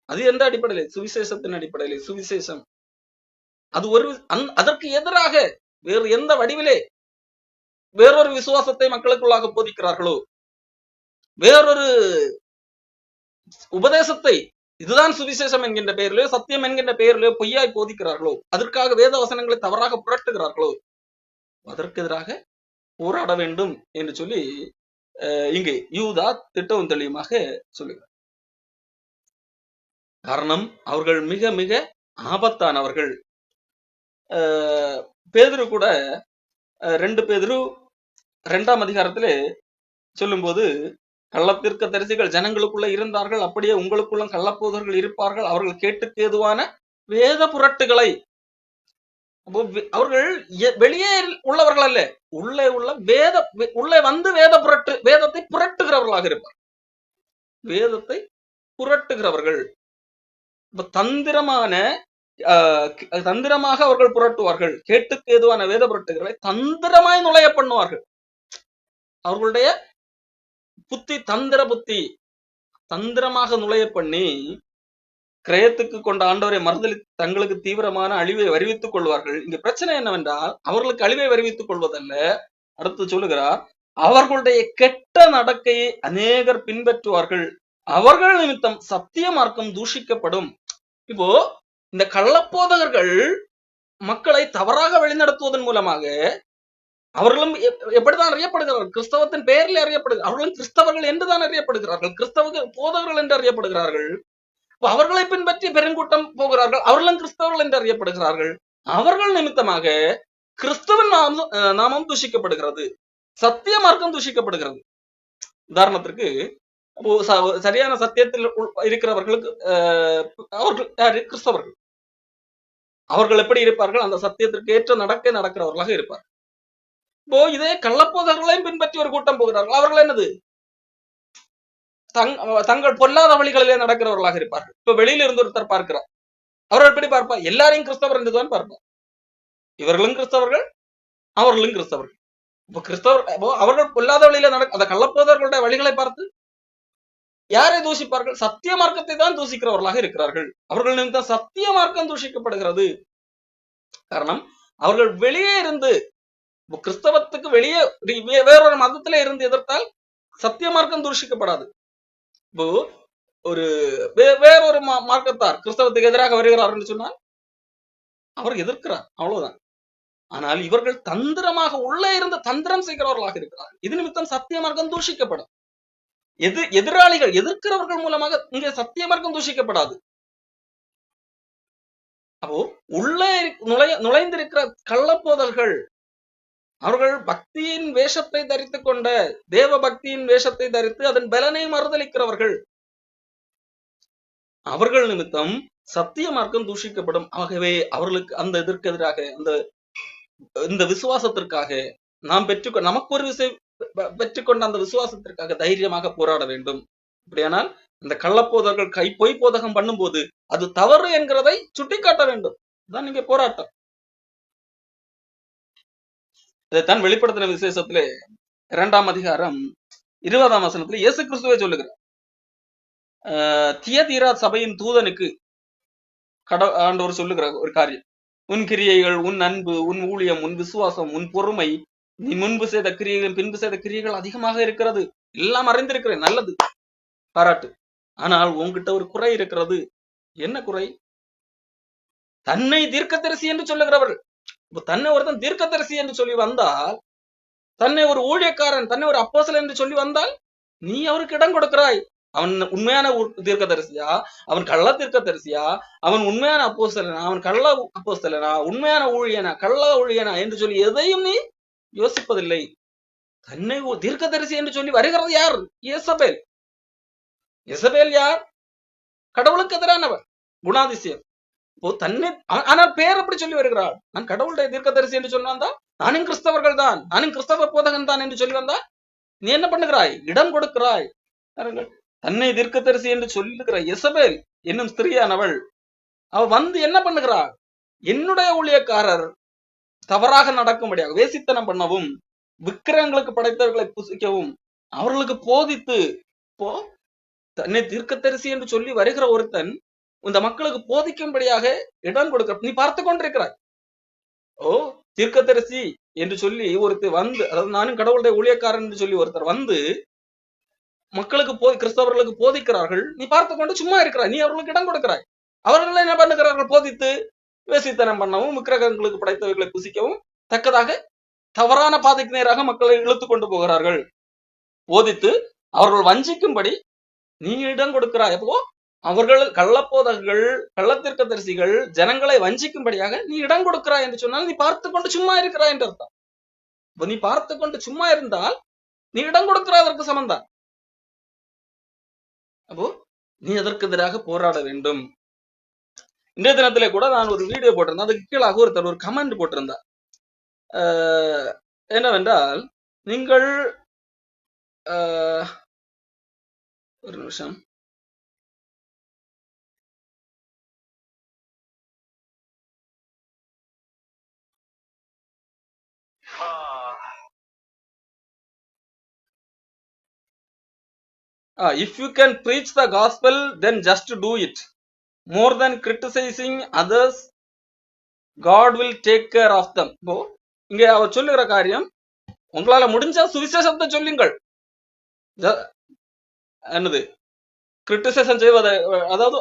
அது எந்த அடிப்படையில்? சுவிசேஷத்தின் அடிப்படையில். சுவிசேஷம் அது ஒரு அதற்கு எதிராக வேறு எந்த வடிவிலே வேறொரு விசுவாசத்தை மக்களுக்குள்ளாக போதிக்கிறார்களோ, வேறொரு உபதேசத்தை, இதுதான் சுவிசேஷம் என்கின்ற பெயரிலோ, சத்தியம் என்கின்ற பெயரிலோ பொய்யாய் போதிக்கிறார்களோ, அதற்காக வேத வசனங்களை தவறாக புரட்டுகிறார்களோ, அதற்கு எதிராக போராட வேண்டும் என்று சொல்லி இங்கே யூதா திட்டவும் தெளிவுமாக சொல்லுகிறார். காரணம், அவர்கள் மிக மிக ஆபத்தானவர்கள். பேதுரு கூட 2 பேதுரு 2ஆம் அதிகாரத்திலே சொல்லும் போது, கள்ளத்திற்க தரிசிகள் ஜனங்களுக்குள்ள இருந்தார்கள், அப்படியே உங்களுக்குள்ள கள்ளப்போதர்கள் இருப்பார்கள், அவர்கள் கேட்டுக்கு ஏதுவான வேத புரட்டுகளை, அவர்கள் வெளியே உள்ளவர்கள் அல்ல, உள்ளே வந்து வேதத்தை புரட்டுகிறவர்களாக இருப்பார். வேதத்தை புரட்டுகிறவர்கள் தந்திரமாக அவர்கள் புரட்டுவார்கள். கேட்டுக்கு ஏதுவான வேத புரட்டுகளை தந்திரமாய் நுழைய பண்ணுவார்கள். அவர்களுடைய புத்தி தந்திரமாக நுழைய பண்ணி கிரயத்துக்கு கொண்ட ஆண்டவரை மறுதலி தங்களுக்கு தீவிரமான அழிவை வருவித்துக் கொள்வார்கள். இங்க பிரச்சனை என்னவென்றால், அவர்களுக்கு அழிவை வருவித்துக் கொள்வதல்ல, அடுத்து சொல்லுகிறார், அவர்களுடைய கெட்ட நடக்கையை அநேகர் பின்பற்றுவார்கள், அவர்கள் நிமித்தம் சத்திய மார்க்கம் தூஷிக்கப்படும். இப்போ இந்த கள்ளப்போதகர்கள் மக்களை தவறாக வழிநடத்துவதன் மூலமாக அவர்களும் எப்படிதான் அறியப்படுகிறார்கள்? கிறிஸ்தவத்தின் பெயரில் அறியப்படுகிறார்கள். அவர்களும் கிறிஸ்தவர்கள் என்றுதான் அறியப்படுகிறார்கள், கிறிஸ்தவ போதகர்கள் என்று அறியப்படுகிறார்கள். அவர்களை பின்பற்றி பெருங்கூட்டம் போகிறார்கள், அவர்களும் கிறிஸ்தவர்கள் என்று அறியப்படுகிறார்கள். அவர்கள் நிமித்தமாக கிறிஸ்தவன் நாமம் தூஷிக்கப்படுகிறது, சத்திய மார்க்கம் தூஷிக்கப்படுகிறது. உதாரணத்திற்கு, சரியான சத்தியத்தில் இருக்கிறவர்களுக்கு அவர்கள் கிறிஸ்தவர்கள், அவர்கள் எப்படி இருப்பார்கள்? அந்த சத்தியத்திற்கு ஏற்ற நடக்கிறவர்களாக இருப்பார்கள். இப்போ இதே கள்ளப்போதகர்களையும் பின்பற்றி ஒரு கூட்டம் போகிறார்கள், அவர்கள் என்னது? தங்கள் பொல்லாத வழிகளிலே நடக்கிறவர்களாக இருப்பார்கள். இப்ப வெளியில இருந்து ஒருத்தர் பார்க்கிறார், அவர்கள் எப்படி பார்ப்பார்? எல்லாரையும் கிறிஸ்தவர் என்றுதான் பார்ப்பார். இவர்களும் கிறிஸ்தவர்கள், அவர்களும் கிறிஸ்தவர்கள். இப்ப கிறிஸ்தவர் அவர்கள் பொல்லாத வழியில அந்த கள்ளப்போதவர்களுடைய வழிகளை பார்த்து யாரை தூஷிப்பார்கள்? சத்திய மார்க்கத்தை தான் தூஷிக்கிறவர்களாக இருக்கிறார்கள். அவர்கள் நிமித்தம் சத்திய மார்க்கம் தூஷிக்கப்படுகிறது. காரணம், அவர்கள் வெளியே இருந்து, கிறிஸ்தவத்துக்கு வெளியே வேறொரு மதத்திலே இருந்து எதிர்த்தால் சத்திய மார்க்கம் தூஷிக்கப்படாது. இப்போ ஒரு வேறொரு மார்க்கத்தார் கிறிஸ்தவத்துக்கு எதிராக வருகிறார் என்று சொன்னால் அவர் எதிர்க்கிறார், அவ்வளவுதான். ஆனால் இவர்கள் தந்திரமாக உள்ளே இருந்து தந்திரம் செய்கிறவர்களாக இருக்கிறார். இது நிமித்தம் சத்திய மார்க்கம் தூஷிக்கப்படும். எதிராளிகள் எதிர்க்கிறவர்கள் மூலமாக இங்கே சத்திய மார்க்கம் தூஷிக்கப்படாது. அப்போ உள்ளே நுழைந்திருக்கிற கள்ளப்போதல்கள், அவர்கள் பக்தியின் வேஷத்தை தரித்து கொண்ட, தேவ பக்தியின் வேஷத்தை தரித்து அதன் பலனை மறுதளிக்கிறவர்கள், அவர்கள் நிமித்தம் சத்திய மார்க்கம் தூஷிக்கப்படும். ஆகவே அவர்களுக்கு அந்த இதற்கு எதிராக, இந்த விசுவாசத்திற்காக நாம் நமக்கு ஒரு பெற்றுக்கொண்ட அந்த விசுவாசத்திற்காக தைரியமாக போராட வேண்டும். அப்படியானால் இந்த கள்ளப்போதர்கள் பொய் போதகம் பண்ணும்போது அது தவறு என்கிறதை சுட்டிக்காட்ட வேண்டும். இதுதான் இங்கே போராட்டம். இதைத்தான் வெளிப்படுத்தின விசேஷத்திலே 2ஆம் அதிகாரம் 20ஆம் வசனத்துல இயேசு கிறிஸ்துவே சொல்லுகிறார். தியதீரா சபையின் தூதனுக்கு ஆண்டவர் சொல்லுகிற ஒரு காரியம், உன் கிரியைகள், உன் அன்பு, உன் ஊழியம், உன் விசுவாசம், உன் பொறுமை, நீ முன்பு செய்த கிரியைகள் பின்பு செய்த கிரியைகள் அதிகமாக இருக்கிறது, எல்லாம் அறிந்திருக்கிறேன், நல்லது, பாராட்டு. ஆனால் உங்ககிட்ட ஒரு குறை இருக்கிறது. என்ன குறை? தன்னை தீர்க்கதரிசி என்று சொல்லுகிறவர்கள். தன்னை ஒருத்தன் தீர்க்கதரிசி என்று சொல்லி வந்தால், தன்னை ஒரு ஊழியக்காரன், தன்னை ஒரு அப்போஸ்தலன் என்று சொல்லி வந்தால், நீ அவருக்கு இடம் கொடுக்கிறாய். அவன் உண்மையான தீர்க்கதரிசியா, அவன் கள்ள தீர்க்கதரிசியா, அவன் உண்மையான அப்போஸ்தலனா, அவன் கள்ள அப்போஸ்தலனா, உண்மையான ஊழியனா, கள்ள ஊழியனா என்று சொல்லி எதையும் நீ யோசிப்பதில்லை. தன்னை தீர்க்கதரிசி என்று சொல்லி வருகிறது யார்? எசபேல். எசபேல் யார்? கடவுளுக்கு எதிரானவர், குணாதிசயம். தன்னை, ஆனால் பேர் எப்படி சொல்லி வருகிறாள்? நான் கடவுளுடைய தீர்க்கதரிசி என்று சொல்லி வந்தா, நானும் கிறிஸ்தவர்கள் தான், நானும் கிறிஸ்தவ போதகன் தான் என்று சொல்லி வந்தா, நீ என்ன பண்ணுகிறாய்? இடம் கொடுக்கிறாய். தன்னை தீர்க்கதரிசி என்று சொல்லுகிற எசபேல் என்னும் ஸ்திரியானவள், அவள் வந்து என்ன பண்ணுகிறாள்? என்னுடைய ஊழியக்காரர் தவறாக நடக்கும்படியாக வேசித்தனம் பண்ணவும், விக்கிரகங்களுக்கு படைத்தவர்களை புசிக்கவும் அவர்களுக்கு போதித்து, தன்னை தீர்க்கதரிசி என்று சொல்லி வருகிற ஒருத்தன் இந்த மக்களுக்கு போதிக்கும்படியாக இடம் கொடுக்க நீ பார்த்து கொண்டிருக்கிறாய். தீர்க்கதரிசி என்று சொல்லி ஒருத்தர் வந்து, அதாவது நானும் கடவுளுடைய ஊழியக்காரன் என்று சொல்லி ஒருத்தர் வந்து மக்களுக்கு கிறிஸ்தவர்களுக்கு போதிக்கிறார்கள். நீ பார்த்து கொண்டு சும்மா இருக்கிறாய், நீ அவர்களுக்கு இடம் கொடுக்கிறாய். அவர்கள் என்ன பண்ணுகிறார்கள்? போதித்து வேசித்தனம் பண்ணவும் விக்கிரகங்களுக்கு படைத்தவைகளை புசிக்கவும் தக்கதாக தவறான பாதைக்கு நேராக மக்களை இழுத்து கொண்டு போகிறார்கள். போதித்து அவர்கள் வஞ்சிக்கும்படி நீ இடம் கொடுக்கிறாய். அப்போ அவர்கள் கள்ளப்போதகர்கள், கள்ளத்தீர்க்கதரிசிகள் ஜனங்களை வஞ்சிக்கும்படியாக நீ இடம் கொடுக்கிறாய் என்று சொன்னால் நீ பார்த்து கொண்டு சும்மா இருக்கிறாய் என்று அர்த்தம். நீ பார்த்து கொண்டு சும்மா இருந்தால் நீ இடம் கொடுக்கிறாய், அதற்கு சமந்தான். அப்போ நீ அதற்கு எதிராக போராட வேண்டும். இன்றைய தினத்திலே கூட நான் ஒரு வீடியோ போட்டிருந்தேன். அதுக்கு கீழாக ஒருத்தர் ஒரு கமெண்ட் போட்டிருந்தார். என்னவென்றால், நீங்கள் ஒரு நிமிஷம், if you can preach the gospel, then just do it. More than criticizing others, God will take care of them. இப்போ இங்க அவர் சொல்லுகிற காரியம், உங்களால முடிஞ்சா சுவிசேஷத்தை சொல்லுங்கள். என்னது கிரிட்டிசைசம் செய்வதை, அதாவது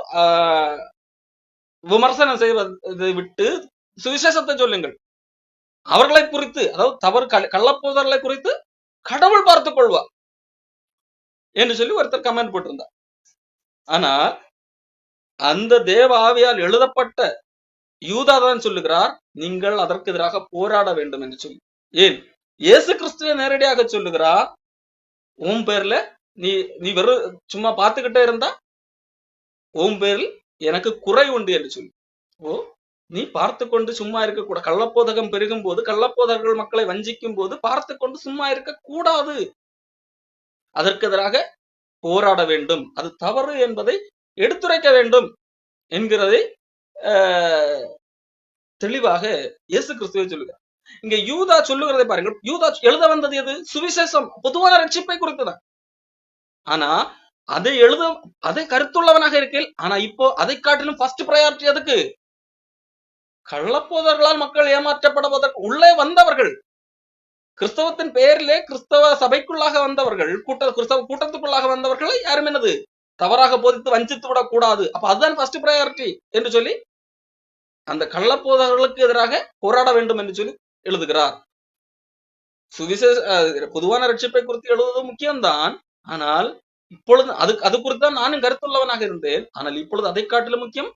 விமர்சனம் செய்வதை விட்டு சுவிசேஷத்தை சொல்லுங்கள். அவர்களை குறித்து, அதாவது தவறு கள்ளப்போதர்களை குறித்து கடவுள் பார்த்துக் கொள்வார் என்று சொல்லி ஒருத்தர் கமெண்ட் போட்டிருந்தார். ஆனா அந்த தேவ ஆவியால் எழுதப்பட்ட யூதா தான் சொல்லுகிறார், நீங்கள் அதற்கு எதிராக போராட வேண்டும் என்று சொல்லி. ஏன்? இயேசு கிறிஸ்துவை நேரடியாக சொல்லுகிறார், உன் பேர்ல நீ வெறும் சும்மா பார்த்துக்கிட்டே இருந்தா உன் பேரில் எனக்கு குறை உண்டு என்று சொல்லி. ஓ, நீ பார்த்து கொண்டு சும்மா இருக்க கூட. கள்ளப்போதகம் பெருகும் போது, கள்ளப்போதகர்கள் மக்களை வஞ்சிக்கும் போது பார்த்து கொண்டு சும்மா இருக்க கூடாது. அதற்கு எதிராக போராட வேண்டும். அது தவறு என்பதை எடுத்துரைக்க வேண்டும் என்கிறதை தெளிவாக இயேசு கிறிஸ்துவை சொல்லுகிறார். இங்க யூதா சொல்லுகிறதை பாருங்கள். யூதா எழுத வந்தது எது? சுவிசேஷம், பொதுவான ரட்சிப்பை குறித்துதான். ஆனா அதை கருத்துள்ளவனாக இருக்கேன். ஆனா இப்போ அதை காட்டிலும் ஃபர்ஸ்ட் ப்ரையாரிட்டி அதுக்கு கள்ளப்போதர்களால் மக்கள் ஏமாற்றப்படுவதற்கு உள்ளே வந்தவர்கள், கிறிஸ்தவத்தின் பெயரிலே கிறிஸ்தவ சபைக்குள்ளாக வந்தவர்கள், கிறிஸ்தவ கூட்டத்துக்குள்ளாக வந்தவர்களை யாரும் என்னது தவறாக போதித்து வஞ்சித்து விடக் கூடாது. அப்ப அதுதான் ஃபர்ஸ்ட் ப்ரையாரிட்டி என்று சொல்லி அந்த கள்ளப்போதர்களுக்கு எதிராக போராட வேண்டும் என்று சொல்லி எழுதுகிறார். சுவிசேஷ பொதுவான ரட்சிப்பை குறித்து எழுதுவது முக்கியம்தான். ஆனால் இப்பொழுது அது குறித்து தான் நானும் கருத்துள்ளவனாக இருந்தேன். ஆனால் இப்பொழுது அதை காட்டிலும் முக்கியம்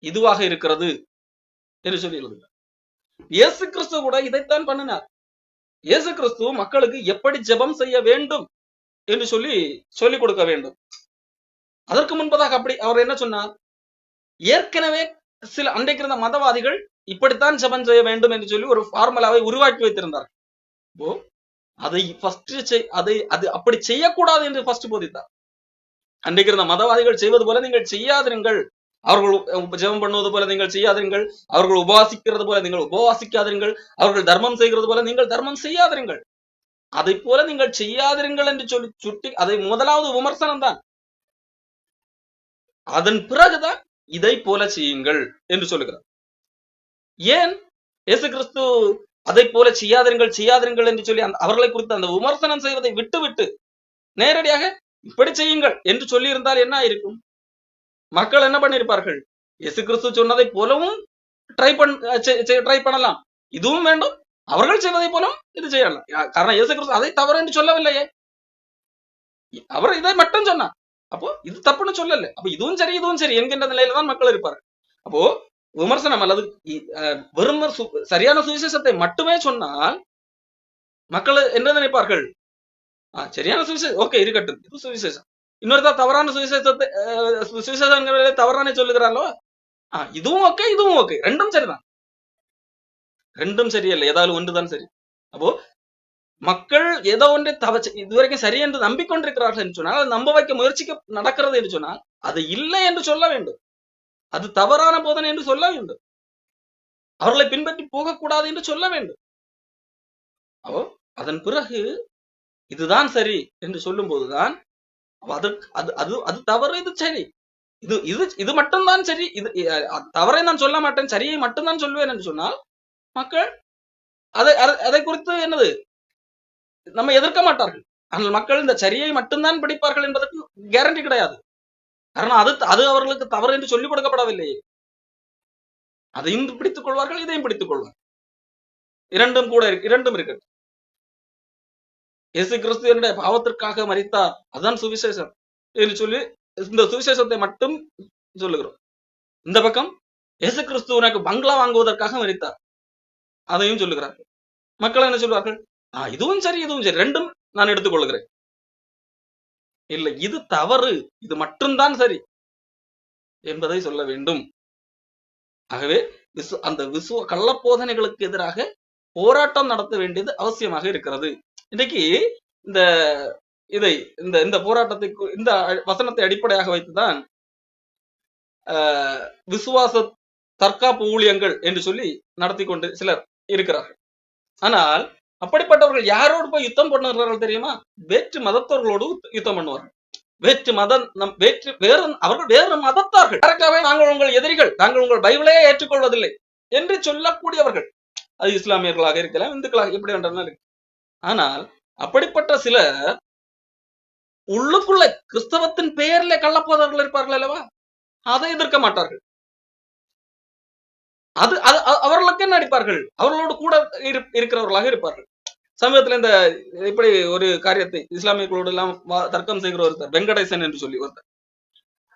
இதுவாக இருக்கிறது என்று சொல்லி எழுதுகிறார். இயேசு கிறிஸ்து கூட இதைத்தான் பண்ணினார். இயேசு கிறிஸ்து மக்களுக்கு எப்படி ஜெபம் செய்ய வேண்டும் என்று சொல்லிக் கொடுக்க வேண்டும். அதற்கு முன்பதாக அப்படி அவர் என்ன சொன்னார்? ஏற்கனவே சில அன்றைக்கு இருந்த மதவாதிகள் இப்படித்தான் ஜெபம் செய்ய வேண்டும் என்று சொல்லி ஒரு ஃபார்முலாவை உருவாக்கி வைத்திருந்தார். அதை அப்படி செய்யக்கூடாது என்று ஃபர்ஸ்ட் போதித்தார். அன்றைக்கு இருந்த மதவாதிகள் செய்வது போல நீங்கள் செய்யாதிருங்கள், அவர்கள் ஜெபம் பண்ணுவது போல நீங்கள் செய்யாதிருங்கள், அவர்கள் உபவாசிக்கிறது போல நீங்கள் உபவாசிக்காதிருங்கள், அவர்கள் தர்மம் செய்கிறது போல நீங்கள் தர்மம் செய்யாதிருங்கள், அதை போல நீங்கள் செய்யாதிருங்கள் என்று சொல்லி சுட்டி அதை முதலாவது விமர்சனம் தான். அதன் பிறகுதான் இதை போல செய்யுங்கள் என்று சொல்லுகிறார். ஏன் இயேசு கிறிஸ்து அதை போல செய்யாதிருங்கள் என்று சொல்லி அவர்களை குறித்து அந்த விமர்சனம் செய்வதை விட்டு நேரடியாக இப்படி செய்யுங்கள் என்று சொல்லி இருந்தால் என்ன இருக்கும்? மக்கள் என்ன பண்ணிருப்பார்கள்? இயேசு கிறிஸ்து சொன்னதை போலவும் ட்ரை பண்ணலாம், இதுவும் வேண்டும், அவர்கள் செய்வதை போலவும் இது செய்யலாம். காரணம் இயேசு கிறிஸ்து அதை தவறு என்று சொல்லவில்லையே, அவர் இதை மட்டும் சொன்னார். அப்போ இது தப்புன்னு சொல்லல. அப்ப இதுவும் சரி என்கின்ற நிலையில தான் மக்கள் இருப்பார்கள். அப்போ விமர்சனம் அல்லது வெறும் சரியான சுவிசேஷத்தை மட்டுமே சொன்னால் மக்கள் என்ன நினைப்பார்கள்? சரியான சுவிசேஷம் ஓகே இருக்கட்டும், இது சுவிசேஷம். இன்னொருத்தர் தவறான சுவிசேஷங்களை தவறானே சொல்லுகிறாரோ, இதுவும் ஓகே, ரெண்டும் சரிதான். ரெண்டும் சரியல்ல, ஏதாவது ஒன்றுதான் சரி. அப்போ மக்கள் ஏதோ ஒன்றை இதுவரைக்கும் சரி என்று நம்பிக்கொண்டிருக்கிறார்கள் என்று சொன்னால், அதை நம்ப வைக்க முயற்சிக்க நடக்கிறது என்று சொன்னால் அது இல்லை என்று சொல்ல வேண்டும். அது தவறான போதனை என்று சொல்ல வேண்டும். அவர்களை பின்பற்றி போகக்கூடாது என்று சொல்ல வேண்டும். அதன் பிறகு இதுதான் சரி என்று சொல்லும் போதுதான் அது தவறு, இது சரி, இது மட்டும்தான் சரி, இது தவறை நான் சொல்ல மாட்டேன், சரியை மட்டும்தான் சொல்வேன் என்று சொன்னால் மக்கள் அதை குறித்து என்னது நம்ம எதிர்க்க மாட்டார்கள். ஆனால் மக்கள் இந்த சரியை மட்டும்தான் படிப்பார்கள் என்பதற்கு கேரண்டி கிடையாது. காரணம் அது அவர்களுக்கு தவறு என்று சொல்லிக் கொடுக்கப்படவில்லையே. அதையும் பிடித்துக் கொள்வார்கள், இதையும் பிடித்துக் கொள்வார்கள். இரண்டும் இருக்கு. இயேசு கிறிஸ்து என்னுடைய பாவத்திற்காக மரித்தார், அதுதான் சுவிசேஷம் என்று சொல்லி இந்த சுவிசேஷத்தை மட்டும் சொல்லுகிறோம். இந்த பக்கம் இயேசு கிறிஸ்து உனக்கு பங்களா வாங்குவதற்காக மரித்தார், அதையும் சொல்லுகிறார்கள். மக்கள் என்ன சொல்வார்கள்? இதுவும் சரி இதுவும் சரி, ரெண்டும் நான் எடுத்துக்கொள்கிறேன். இல்லை, இது தவறு, இது மட்டும்தான் சரி என்பதை சொல்ல வேண்டும். ஆகவே அந்த கள்ளப்போதனைகளுக்கு எதிராக போராட்டம் நடத்த வேண்டியது அவசியமாக இருக்கிறது. இன்னைக்கு இந்த போராட்டத்தை, இந்த வசனத்தை அடிப்படையாக வைத்துதான் விசுவாச தற்காப்பு ஊழியங்கள் என்று சொல்லி நடத்தி கொண்டு சிலர் இருக்கிறார்கள். ஆனால் அப்படிப்பட்டவர்கள் யாரோடு போய் யுத்தம் பண்ணுகிறார்கள் தெரியுமா? வேற்று மதத்தவர்களோடு யுத்தம் பண்ணுவார்கள். அவர்கள் வேறு மதத்தார்கள். நாங்கள் உங்கள் எதிரிகள், நாங்கள் உங்கள் பைபிளையே ஏற்றுக்கொள்வதில்லை என்று சொல்லக்கூடியவர்கள். அது இஸ்லாமியர்களாக இருக்கலாம், இந்துக்களாக, எப்படி வேண்டாம் இருக்கு. ஆனால் அப்படிப்பட்ட சில உள்ளுக்குள்ள கிறிஸ்தவத்தின் பெயர்ல கள்ளப்போதவர்கள் இருப்பார்கள் அல்லவா? அதை எதிர்க்க மாட்டார்கள். அவர்களுக்கு என்ன அடிப்பார்கள்? அவர்களோடு கூட இருக்கிறவர்களாக இருப்பார்கள். சமீபத்தில் இந்த இப்படி ஒரு காரியத்தை இஸ்லாமியர்களோடு எல்லாம் தர்க்கம் செய்கிற ஒருத்தர் வெங்கடேசன் என்று சொல்லி ஒருத்தர்,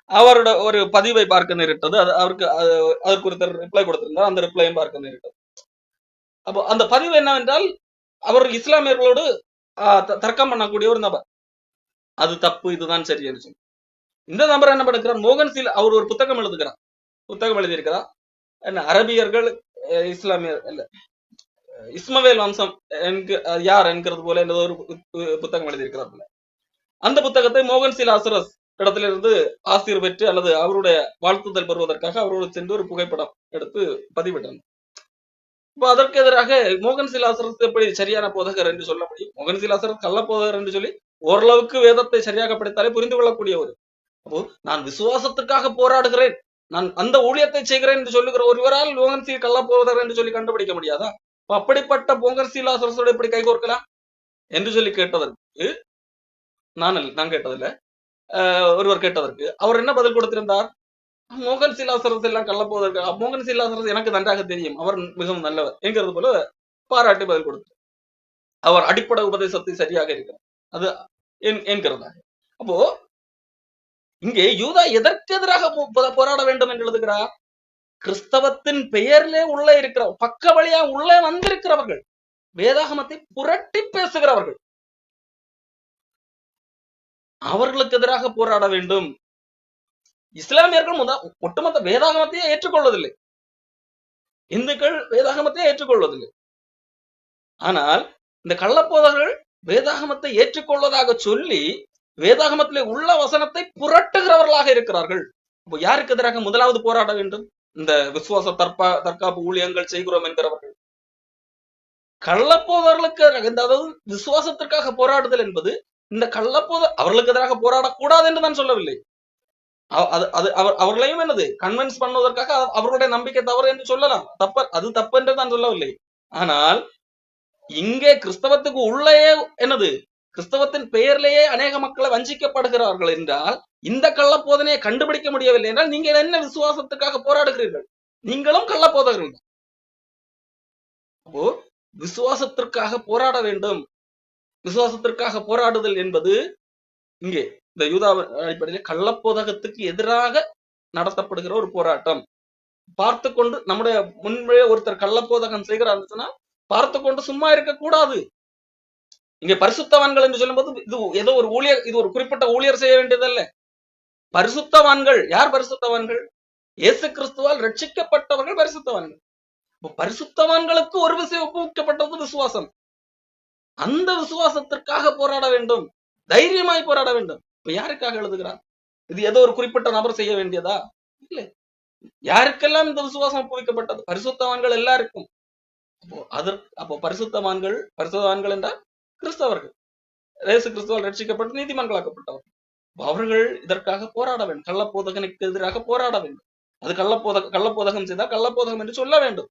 அவரோட ஒரு பதிவை பார்க்க நேரிட்டது. அதற்கு ஒருத்தர் ரிப்ளை கொடுத்திருந்தார், அந்த ரிப்ளையும் பார்க்க நேரிட்டது. அப்போ அந்த பதிவு என்னவென்றால், அவர் இஸ்லாமியர்களோடு தர்க்கம் பண்ணக்கூடிய ஒரு நபர், அது தப்பு, இதுதான் சரி என்று சொல்லி. இந்த நபர் என்ன பண்ணுகிறார்? மோகன்சீல் அவர் ஒரு புத்தகம் எழுதியிருக்கிறார். என்ன, அரபியர்கள் இஸ்லாமியர் இல்ல, இஸ்மவேல் வம்சம் யார் என்கிறது போல ஒரு புத்தகம் எழுதியிருக்கிறார். அந்த புத்தகத்தை மோகன்சீல் ஆசரஸ் இடத்திலிருந்து ஆசிரியர் பெற்று அல்லது அவருடைய வாழ்த்துதல் பெறுவதற்காக அவரோடு சென்று ஒரு புகைப்படம் எடுத்து பதிவிட்டார். இப்போ அதற்கு எதிராக மோகன்சீல் ஆசரஸ் எப்படி சரியான போதகர் என்று சொல்ல முடியும்? மோகன்சீல் ஆசரஸ் கள்ள போதகர் என்று சொல்லி ஓரளவுக்கு வேதத்தை சரியாக படித்தாலே புரிந்து கொள்ளக்கூடிய ஒரு, அப்போ நான் விசுவாசத்துக்காக போராடுகிறேன், நான் அந்த ஊழியத்தை செய்கிறேன் என்று சொல்லுகிற ஒருவரால் மோகன்சீல் கள்ள போதகர் என்று சொல்லி கண்டுபிடிக்க முடியாதா? அப்படிப்பட்ட மோகன்சீல் ஆசரஸோடு எப்படி கைகோர்க்கலாம் என்று சொல்லி கேட்டதற்கு, நான் கேட்டதில்ல, ஒருவர் கேட்டதற்கு அவர் என்ன பதில் கொடுத்திருந்தார்? மோகன்சீல் ஆசரஸ் எல்லாம் கள்ளப்போவதற்கு, மோகன்சீல் ஆசரஸ் எனக்கு நன்றாக தெரியும், அவர் மிகவும் நல்லவர் என்கிறது போல பாராட்டி பதில் கொடுத்தார். அவர் அடிப்படை உபதேசத்தை சரியாக இருக்கிறார் அது என்கிறதாக. அப்போ இங்கே யூதா எதற்கு எதிராக போராட வேண்டும் என்று எழுதுகிறார்? கிறிஸ்தவத்தின் பெயரிலே உள்ளே இருக்கிற, பக்க வழியா உள்ளே வந்திருக்கிறவர்கள், வேதாகமத்தை புரட்டி பேசுகிறவர்கள், அவர்களுக்கு எதிராக போராட வேண்டும். இஸ்லாமியர்கள் ஒட்டுமொத்த வேதாகமத்தையே ஏற்றுக்கொள்வதில்லை, இந்துக்கள் வேதாகமத்தையே ஏற்றுக்கொள்வதில்லை. ஆனால் இந்த கள்ளப்போதர்கள் வேதாகமத்தை ஏற்றுக்கொள்வதாக சொல்லி வேதாகமத்திலே உள்ள வசனத்தை புரட்டுகிறவர்களாக இருக்கிறார்கள். அப்போ யாருக்கு எதிராக முதலாவது போராட வேண்டும்? இந்த விசுவாச தற்காப்பு ஊழியங்கள் செய்கிறோம் என்கிறவர்கள். கள்ளப்போதர்களுக்கு, அதாவது விசுவாசத்திற்காக போராடுதல் என்பது இந்த அவர்களுக்கு எதிராக போராடக்கூடாது என்று நான் சொல்லவில்லை. அவர்களையும் என்னது கன்வின்ஸ் பண்ணுவதற்காக அவர்களுடைய நம்பிக்கை தவறு என்று சொல்லலாம், அது தப்பு என்று நான் சொல்லவில்லை. ஆனால் இங்கே கிறிஸ்தவத்துக்கு உள்ளே என்னது, கிறிஸ்தவத்தின் பெயரிலேயே அநேக மக்களை வஞ்சிக்கப்படுகிறார்கள் என்றால், இந்த கள்ளப்போதனையை கண்டுபிடிக்க முடியவில்லை என்றால் நீங்கள் என்ன விசுவாசத்துக்காக போராடுகிறீர்கள்? நீங்களும் கள்ளப்போதகர்கள். அப்போ விசுவாசத்திற்காக போராட வேண்டும். விசுவாசத்திற்காக போராடுதல் என்பது இங்கே இந்த யூதா அடிப்படையில் கள்ளப்போதகத்துக்கு எதிராக நடத்தப்படுகிற ஒரு போராட்டம். பார்த்து கொண்டு, நம்முடைய முன்பே ஒருத்தர் கள்ளப்போதகம் செய்கிறார் பார்த்து கொண்டு சும்மா இருக்கக்கூடாது. இங்கே பரிசுத்தவான்கள் என்று சொல்லும்போது இது ஏதோ ஒரு ஊழியர், இது ஒரு குறிப்பிட்ட ஊழியர் செய்ய வேண்டியதல்ல. பரிசுத்தவான்கள் யார்? பரிசுத்தவான்கள் இயேசு கிறிஸ்துவால் ரட்சிக்கப்பட்டவர்கள் பரிசுத்தவான்கள். பரிசுத்தவான்களுக்கு ஒரு விஷயம் ஒப்புவிக்கப்பட்டது விசுவாசம். அந்த விசுவாசத்திற்காக போராட வேண்டும், தைரியமாய் போராட வேண்டும். இப்ப யாருக்காக எழுதுகிறார்? இது ஏதோ ஒரு குறிப்பிட்ட நபர் செய்ய வேண்டியதா? இல்லை, யாருக்கெல்லாம் இந்த விசுவாசம் ஒப்புவிக்கப்பட்டது? பரிசுத்தவான்கள் எல்லாருக்கும். அப்போ பரிசுத்தவான்கள் என்றால் கிறிஸ்தவர்கள், இயேசு கிறிஸ்துவால் ரட்சிக்கப்பட்டு நீதிமான்களாக்கப்பட்டவர்கள். அவர்கள் இதற்காக போராட வேண்டும். கள்ளப்போதகனுக்கு எதிராக போராட வேண்டும். அது கள்ளப்போதகம் செய்தால் கள்ளப்போதகம் என்று சொல்ல வேண்டும்.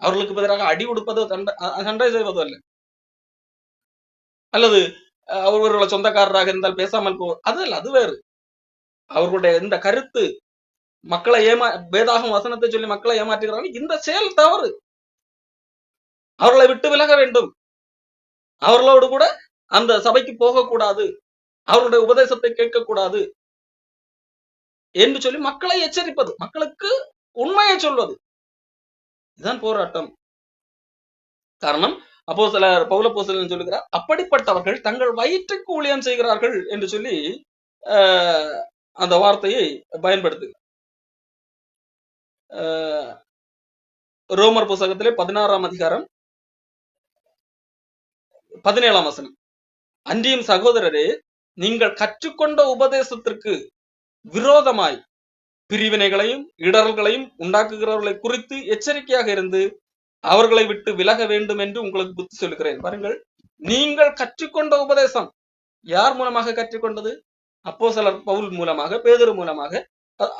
அவர்களுக்கு எதிராக அடி கொடுப்பதோ சண்டை செய்வதோ அல்ல, அல்லது அவர்களோட சொந்தக்காரராக இருந்தால் பேசாமல் போ, அது அல்ல, அது வேறு. அவர்களுடைய இந்த கருத்து மக்களை வேதாகம் வசனத்தை சொல்லி மக்களை ஏமாற்றுகிறார்கள். இந்த செயல் தவறு. அவர்களை விட்டு விலக வேண்டும். அவர்களோடு கூட அந்த சபைக்கு போகக்கூடாது, அவருடைய உபதேசத்தை கேட்கக்கூடாது என்று சொல்லி மக்களை எச்சரிப்பது, மக்களுக்கு உண்மையை சொல்வது, இதுதான் போராட்டம். காரணம் பவுல் அப்போஸ்தலன் சொல்லுகிறார், அப்படிப்பட்டவர்கள் தங்கள் வயிற்றுக்கு ஊழியம் செய்கிறார்கள் என்று சொல்லி அந்த வார்த்தையை பயன்படுத்து. ரோமர் புத்தகத்திலே 16ஆம் அதிகாரம் 17ஆம் வசனம், அன்றியும் சகோதரரே, நீங்கள் கற்றுக்கொண்ட உபதேசத்திற்கு விரோதமாய் பிரிவினைகளையும் இடர்களையும் உண்டாக்குகிறவர்களை குறித்து எச்சரிக்கையாக இருந்து அவர்களை விட்டு விலக வேண்டும் என்று உங்களுக்கு புத்தி சொல்லுகிறேன். பாருங்கள், நீங்கள் கற்றுக்கொண்ட உபதேசம் யார் மூலமாக கற்றுக்கொண்டது? அப்போஸ்தலர் பவுல் மூலமாக, பேதுரு மூலமாக,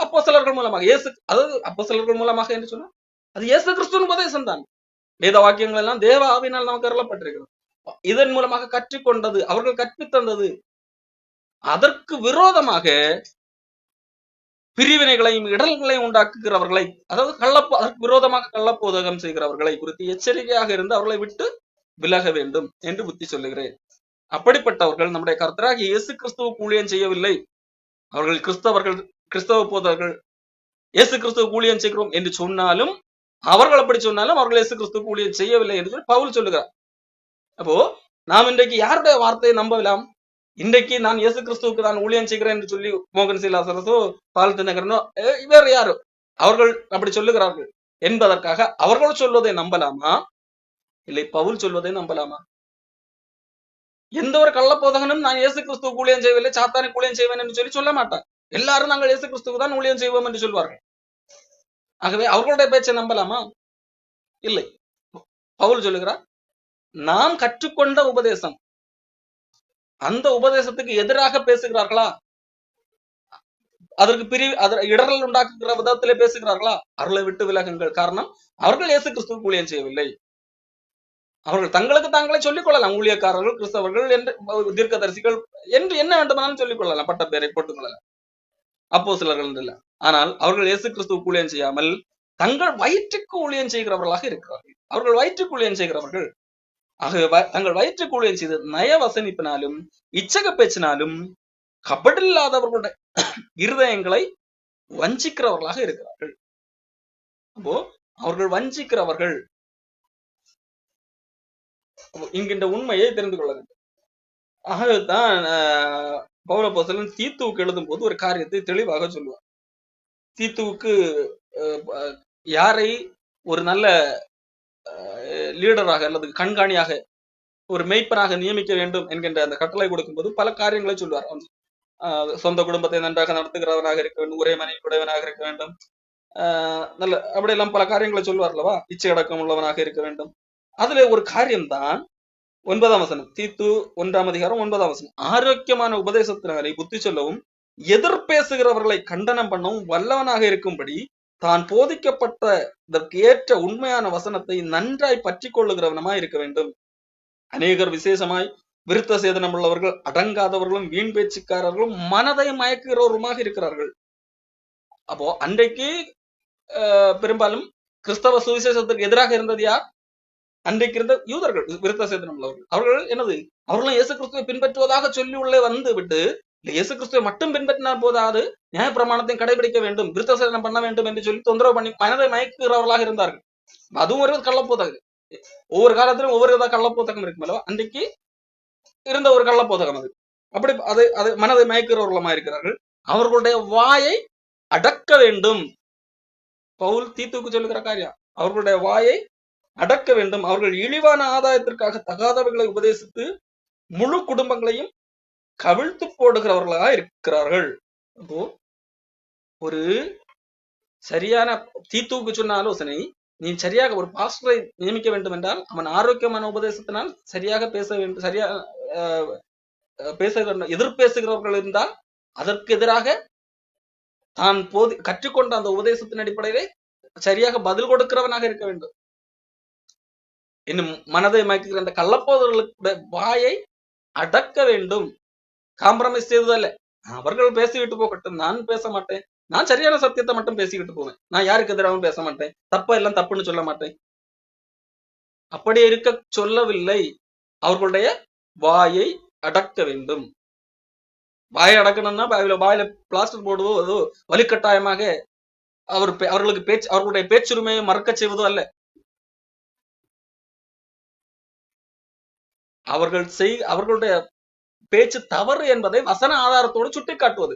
அப்போஸ்தலர்கள் மூலமாக, அதாவது அப்போஸ்தலர்கள் மூலமாக என்று சொன்னா அது இயேசு கிறிஸ்துவின் உபதேசம் தான். வேத வாக்கியங்கள் எல்லாம் தேவ ஆவியினால் நமக்கு அருளப்பட்டிருக்கிறது. இதன் மூலமாக கற்றுக்கொண்டது, அவர்கள் கற்பித்தந்தது. அதற்கு விரோதமாக பிரிவினைகளையும் இடர்களையும் உண்டாக்குகிறவர்களை, அதாவது அதற்கு விரோதமாக கள்ளப்போதகம் செய்கிறவர்களை குறித்து எச்சரிக்கையாக இருந்து அவர்களை விட்டு விலக வேண்டும் என்று புத்தி சொல்லுகிறேன். அப்படிப்பட்டவர்கள் நம்முடைய கர்த்தராகிய இயேசு கிறிஸ்துவுக்கு ஊழியம் செய்யவில்லை. அவர்கள் கிறிஸ்தவ போதகர்கள் இயேசு கிறிஸ்துவுக்கு ஊழியம் செய்கிறோம் என்று சொன்னாலும், அவர்கள் அப்படி சொன்னாலும் அவர்கள் இயேசு கிறிஸ்துவுக்கு ஊழியம் செய்யவில்லை என்று சொல்லி பவுல் சொல்லுகிறார். அப்போ நாம் இன்றைக்கு யாருடைய வார்த்தையை நம்பலாம்? இன்றைக்கு நான் இயேசு கிறிஸ்துவுக்கு நான் ஊழியம் செய்கிறேன் என்று சொல்லி மோகன் சீலாசரசோ பால் தினகரனோ வேறு யாரோ அவர்கள் அப்படி சொல்லுகிறார்கள் என்பதற்காக அவர்கள் சொல்வதை நம்பலாமா, இல்லை பவுல் சொல்வதை நம்பலாமா? எந்த ஒரு கள்ளப்போதகனும் நான் இயேசு கிறிஸ்துவுக்கு ஊழியம் செய்யவில்லை, சாத்தானுக்கு ஊழியம் செய்வேன் என்று சொல்லி சொல்ல மாட்டார். எல்லாரும் நாங்கள் இயேசு கிறிஸ்துவுக்கு தான் ஊழியம் செய்வோம் என்று சொல்வார்கள். ஆகவே அவர்களுடைய பேச்சை நம்பலாமா? இல்லை. பவுல் சொல்லுகிறார், நாம் கற்றுக்கொண்ட உபதேசம், அந்த உபதேசத்துக்கு எதிராக பேசுகிறார்களா, அதற்கு இடர்கள் உண்டாக்குகிற விதத்திலே பேசுகிறார்களா, அவர்களை விட்டு விலகுங்கள். காரணம், அவர்கள் இயேசு கிறிஸ்துவுக்கு ஊழியம் செய்யவில்லை. அவர்கள் தங்களுக்கு தாங்களே சொல்லிக் கொள்ளலாம், ஊழியக்காரர்கள், கிறிஸ்தவர்கள் என்று, தீர்க்கதரிசிகள் என்று என்ன வேண்டுமானாலும் சொல்லிக் கொள்ளலாம், பட்ட பேரை போட்டுக் கொள்ளலாம், அப்போஸ்தலர்கள் இல்லை. ஆனால் அவர்கள் இயேசு கிறிஸ்துவுக்கு ஊழியம் செய்யாமல் தங்கள் வயிற்றுக்கு ஊழியம் செய்கிறவர்களாக இருக்கிறார்கள். அவர்கள் வயிற்றுக்கு ஊழியம் செய்கிறவர்கள். ஆகவே தங்கள் வயிற்றுக்கு ஊழியம் செய்து நயவசனிப்பினாலும் இச்சக பேச்சினாலும் கபடில்லாதவர்களுடைய இருதயங்களை வஞ்சிக்கிறவர்களாக இருக்கிறார்கள். அப்போ அவர்கள் வஞ்சிக்கிறவர்கள். இங்கின்ற உண்மையை தெரிந்து கொள்ள வேண்டும். ஆகத்தான் பவுல் அப்போஸ்தலன் தீத்துவுக்கு எழுதும் போது ஒரு காரியத்தை தெளிவாக சொல்லுவார். தீத்துவுக்கு யாரை ஒரு நல்ல லீடராக அல்லது கண்காணியாக, ஒரு மெய்ப்பனாக நியமிக்க வேண்டும் என்கின்ற அந்த கட்டளை கொடுக்கும்போது பல காரியங்களை சொல்வார். சொந்த குடும்பத்தை நன்றாக நடத்துகிறவனாக இருக்க வேண்டும், ஒரே மனைவி உடையவனாக இருக்க வேண்டும், நல்ல அப்படியெல்லாம் பல காரியங்களை சொல்வார் அல்லவா, இச்சை அடக்கம் உள்ளவனாக இருக்க வேண்டும். அதுல ஒரு காரியம்தான் 9ஆம் வசனம், தீத்து 1ஆம் அதிகாரம் 9ஆம் வசனம், ஆரோக்கியமான உபதேசத்தினரை புத்தி சொல்லவும் எதிர்பேசுகிறவர்களை கண்டனம் பண்ணவும் வல்லவனாக இருக்கும்படி தான் போதிக்கப்பட்டதற்கு ஏற்ற உண்மையான வசனத்தை நன்றாய் பற்றி கொள்ளுகிறவனமாய் இருக்க வேண்டும். அநேகர் விசேஷமாய் விருத்த சேதனம் உள்ளவர்கள், அடங்காதவர்களும், வீண் பேச்சுக்காரர்களும், மனதை மயக்குகிறவருமாக இருக்கிறார்கள். அப்போ அன்றைக்கு பெரும்பாலும் கிறிஸ்தவ சுவிசேஷத்துக்கு எதிராக இருந்தது யார்? அன்றைக்கு இருந்த யூதர்கள், விருத்த சேதனம் உள்ளவர்கள். அவர்கள் என்னது, அவர்களும் இயேசு கிறிஸ்துவை பின்பற்றுவதாக சொல்லி உள்ளே வந்து விட்டு, இயேசு கிறிஸ்துவை மட்டும் பின்பற்றினால் போதாது, நியாய பிரமாணத்தை கடைபிடிக்க வேண்டும், விருத்த சேதனம் பண்ண வேண்டும் என்று சொல்லி தொந்தரவு பண்ணி மனதை மயக்குகிறவர்களாக இருந்தார்கள். அதுவும் ஒரு கள்ளப்போதகம். ஒவ்வொரு காலத்திலும் ஒவ்வொரு வித கள்ளப்போதகம் இருக்குமல்லவா, அன்றைக்கு இருந்த ஒரு கள்ளப்போதகம் அது. அப்படி அதை மனதை மயக்குகிறவர்களுமா இருக்கிறார்கள். அவர்களுடைய வாயை அடக்க வேண்டும். பவுல் தீத்துவுக்கு சொல்லுகிற காரியம், அவர்களுடைய வாயை அடக்க வேண்டும். அவர்கள் இழிவான ஆதாயத்திற்காக தகாதவர்களை உபதேசித்து முழு குடும்பங்களையும் கவிழ்த்து போடுகிறவர்களாக இருக்கிறார்கள். அப்போ ஒரு சரியான தீத்துவுக்கு சொன்ன ஆலோசனை, நீ சரியாக ஒரு பாஸ்டரை நியமிக்க வேண்டும் என்றால் அவன் ஆரோக்கியமான உபதேசத்தினால் சரியாக பேச வேண்டும், சரியா பேச வேண்டும். எதிர்பேசுகிறவர்கள் இருந்தால் அதற்கு எதிராக தான் கற்றுக்கொண்ட அந்த உபதேசத்தின் அடிப்படையிலே சரியாக பதில் கொடுக்கிறவனாக இருக்க வேண்டும். இன்னும் மனதை மயக்குகிற அந்த கள்ளப்போதர்களுடைய வாயை அடக்க வேண்டும். காம்ப்ரமைஸ் செய்ததல்ல. அவர்கள் பேசிவிட்டு போகட்டும், நான் பேச மாட்டேன். நான் சரியான சத்தியத்தை மட்டும் பேசிக்கிட்டு போவேன். நான் யாருக்கு எதிராகவும் பேச மாட்டேன். தப்ப எல்லாம் தப்புன்னு சொல்ல மாட்டேன். அப்படி இருக்க சொல்லவில்லை. அவர்களுடைய வாயை அடக்க வேண்டும். வாயை அடக்கணும்னா வாயில பிளாஸ்டர் போடுவதோ ஏதோ வலுக்கட்டாயமாக அவர்களுடைய பேச்சுரிமையை மறக்க செய்வதோ அல்ல. அவர்களுடைய பேச்சு தவறு என்பதை வசன ஆதாரத்தோடு சுட்டி காட்டுவது.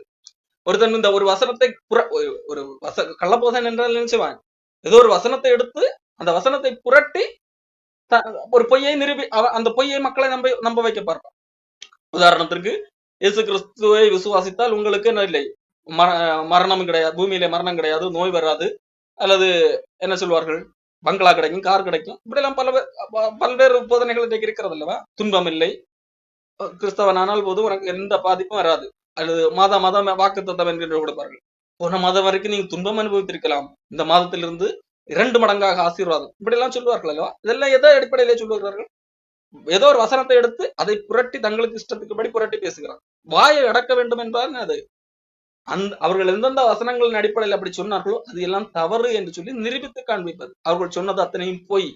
ஒருத்தன் இந்த ஒரு வசனத்தை ஒரு கள்ளபோதன் என்றால் நினைச்சுவான், ஏதோ ஒரு வசனத்தை எடுத்து அந்த வசனத்தை புரட்டி ஒரு பொய்யை அந்த பொய்யை மக்களை நம்ப வைக்க பார்ப்பான். உதாரணத்திற்கு, இயேசு கிறிஸ்துவை விசுவாசித்தால் உங்களுக்கு என்ன இல்லை, மரணம் கிடையாது, பூமியில மரணம் கிடையாது, நோய் வராது, அல்லது என்ன சொல்வார்கள், பங்களா கிடைக்கும், கார் கிடைக்கும், இப்படி எல்லாம் பல்வேறு போதனைகள் இன்றைக்கு இருக்கிறது அல்லவா. துன்பம் இல்லை, கிறிஸ்தவனானால் போது உனக்கு எந்த பாதிப்பும் வராது, அல்லது மாதம் வாக்கு தத்தம் என்கின்ற கொடுப்பார்கள். போன மாதம் வரைக்கும் நீங்க துன்பம் அனுபவித்திருக்கலாம், இந்த மாதத்திலிருந்து 2 மடங்காக ஆசீர்வாதம், இப்படி எல்லாம் சொல்லுவார்கள் அல்லவா. இதெல்லாம் எதோ அடிப்படையிலே சொல்லுகிறார்கள். ஏதோ ஒரு வசனத்தை எடுத்து அதை புரட்டி தங்களுக்கு இஷ்டத்துக்குபடி புரட்டி பேசுகிறார். வாயை அடக்க வேண்டும் என்றால் அது அவர்கள் எந்தெந்த வசனங்களின் அடிப்படையில் அப்படி சொன்னார்களோ அது எல்லாம் தவறு என்று சொல்லி நிரூபித்து காண்பிப்பது. அவர்கள் சொன்னது அத்தனையும் பொய்,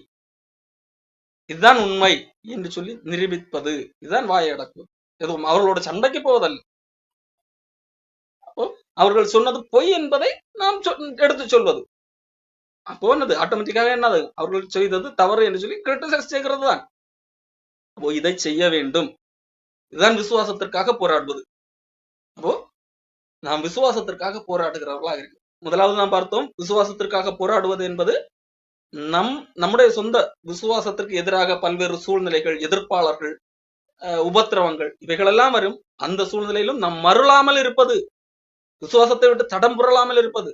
இதுதான் உண்மை என்று சொல்லி நிரூபிப்பது. இதுதான் வாயை அடக்குவது. எதுவும் அவர்களோட சண்டைக்கு போவதல்ல. அப்போ அவர்கள் சொன்னது பொய் என்பதை நாம் எடுத்து சொல்வது. அப்போ என்னது ஆட்டோமேட்டிக்காக என்னது, அவர்கள் செய்தது தவறு என்று சொல்லி கிரிட்டிசைஸ் செய்கிறது தான். அப்போ இதை செய்ய வேண்டும். இதுதான் விசுவாசத்திற்காக போராடுவது. அப்போ நாம் விசுவாசத்திற்காக போராடுகிறவர்களாக இருக்கு. முதலாவது நாம் பார்த்தோம், விசுவாசத்திற்காக போராடுவது என்பது நம்முடைய சொந்த விசுவாசத்திற்கு எதிராக பல்வேறு சூழ்நிலைகள், எதிர்ப்பாளர்கள், உபத்திரவங்கள் இவைகளெல்லாம் வரும். அந்த சூழ்நிலையிலும் நாம் மருளாமல் இருப்பது, விசுவாசத்தை விட்டு தடம் புரளாமல் இருப்பது.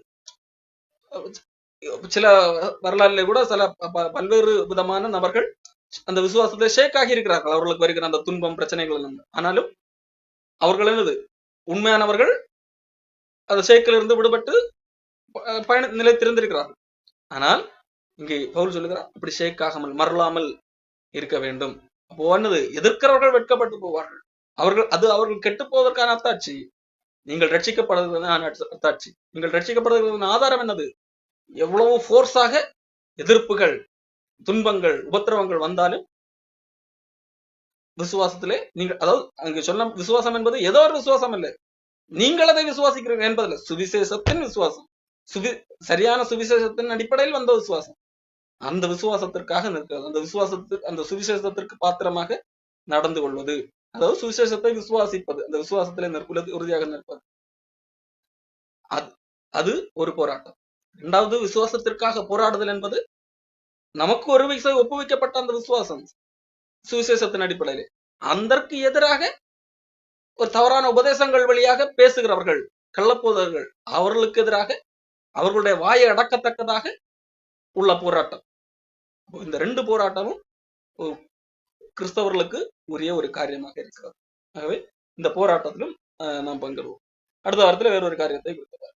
சில வரலாறுல கூட சில பல்வேறு விதமான நபர்கள் அந்த விசுவாசத்தை ஷேக் ஆகி இருக்கிறார்கள், அவர்களுக்கு வருகிற அந்த துன்பம் பிரச்சனைகள். ஆனாலும் அவர்கள் என்னது, உண்மையானவர்கள் அந்த ஷேக்கில் இருந்து விடுபட்டு நிலைத்திருந்திருக்கிறார்கள். ஆனால் இங்கே பவுல் சொல்லுகிறார், அப்படி ஷேக் ஆகாமல் மறலாமல் இருக்க வேண்டும். அப்போ என்னது, எதிர்க்கிறவர்கள் வெட்கப்பட்டு போவார்கள். அவர்கள் கெட்டு போவதற்கான அத்தாட்சி. நீங்கள் ரட்சிக்கப்படுவதற்கான அத்தாட்சி. நீங்கள் ரட்சிக்கப்படுவதற்கான ஆதாரம் என்னது, எவ்வளவு போர்ஸாக எதிர்ப்புகள், துன்பங்கள், உபத்திரவங்கள் வந்தாலும் விசுவாசத்திலே நீங்கள், அதாவது அங்கு சொன்ன விசுவாசம் என்பது ஏதோ ஒரு விசுவாசம் இல்லை, நீங்கள் அதை விசுவாசிக்கிறீர்கள் என்பதில்லை, சுவிசேஷத்தின் விசுவாசம், சரியான சுவிசேஷத்தின் அடிப்படையில் வந்த விசுவாசம். அந்த விசுவாசத்திற்காக நிற்கிறது, அந்த சுவிசேஷத்திற்கு பாத்திரமாக நடந்து கொள்வது, அதாவது சுவிசேஷத்தை விசுவாசிப்பது, அந்த விசுவாசத்திலே நிற்பது, உறுதியாக நிற்பது. அது ஒரு போராட்டம். இரண்டாவது, விசுவாசத்திற்காக போராடுதல் என்பது நமக்கு ஒரு விஷயம் ஒப்புவிக்கப்பட்ட அந்த விசுவாசம் சுவிசேஷத்தின் அடிப்படையிலே அதற்கு எதிராக ஒரு தவறான உபதேசங்கள் வழியாக பேசுகிறவர்கள், கள்ளப்போதர்கள், அவர்களுக்கு எதிராக அவர்களுடைய வாயை அடக்கத்தக்கதாக உள்ள போராட்டம். இந்த 2 போராட்டமும் கிறிஸ்தவர்களுக்கு உரிய ஒரு காரியமாக இருக்கிறது. ஆகவே இந்த போராட்டத்திலும் நாம் பங்கெடுவோம். அடுத்த வாரத்தில் வேறொரு காரியத்தை கொடுத்தார்.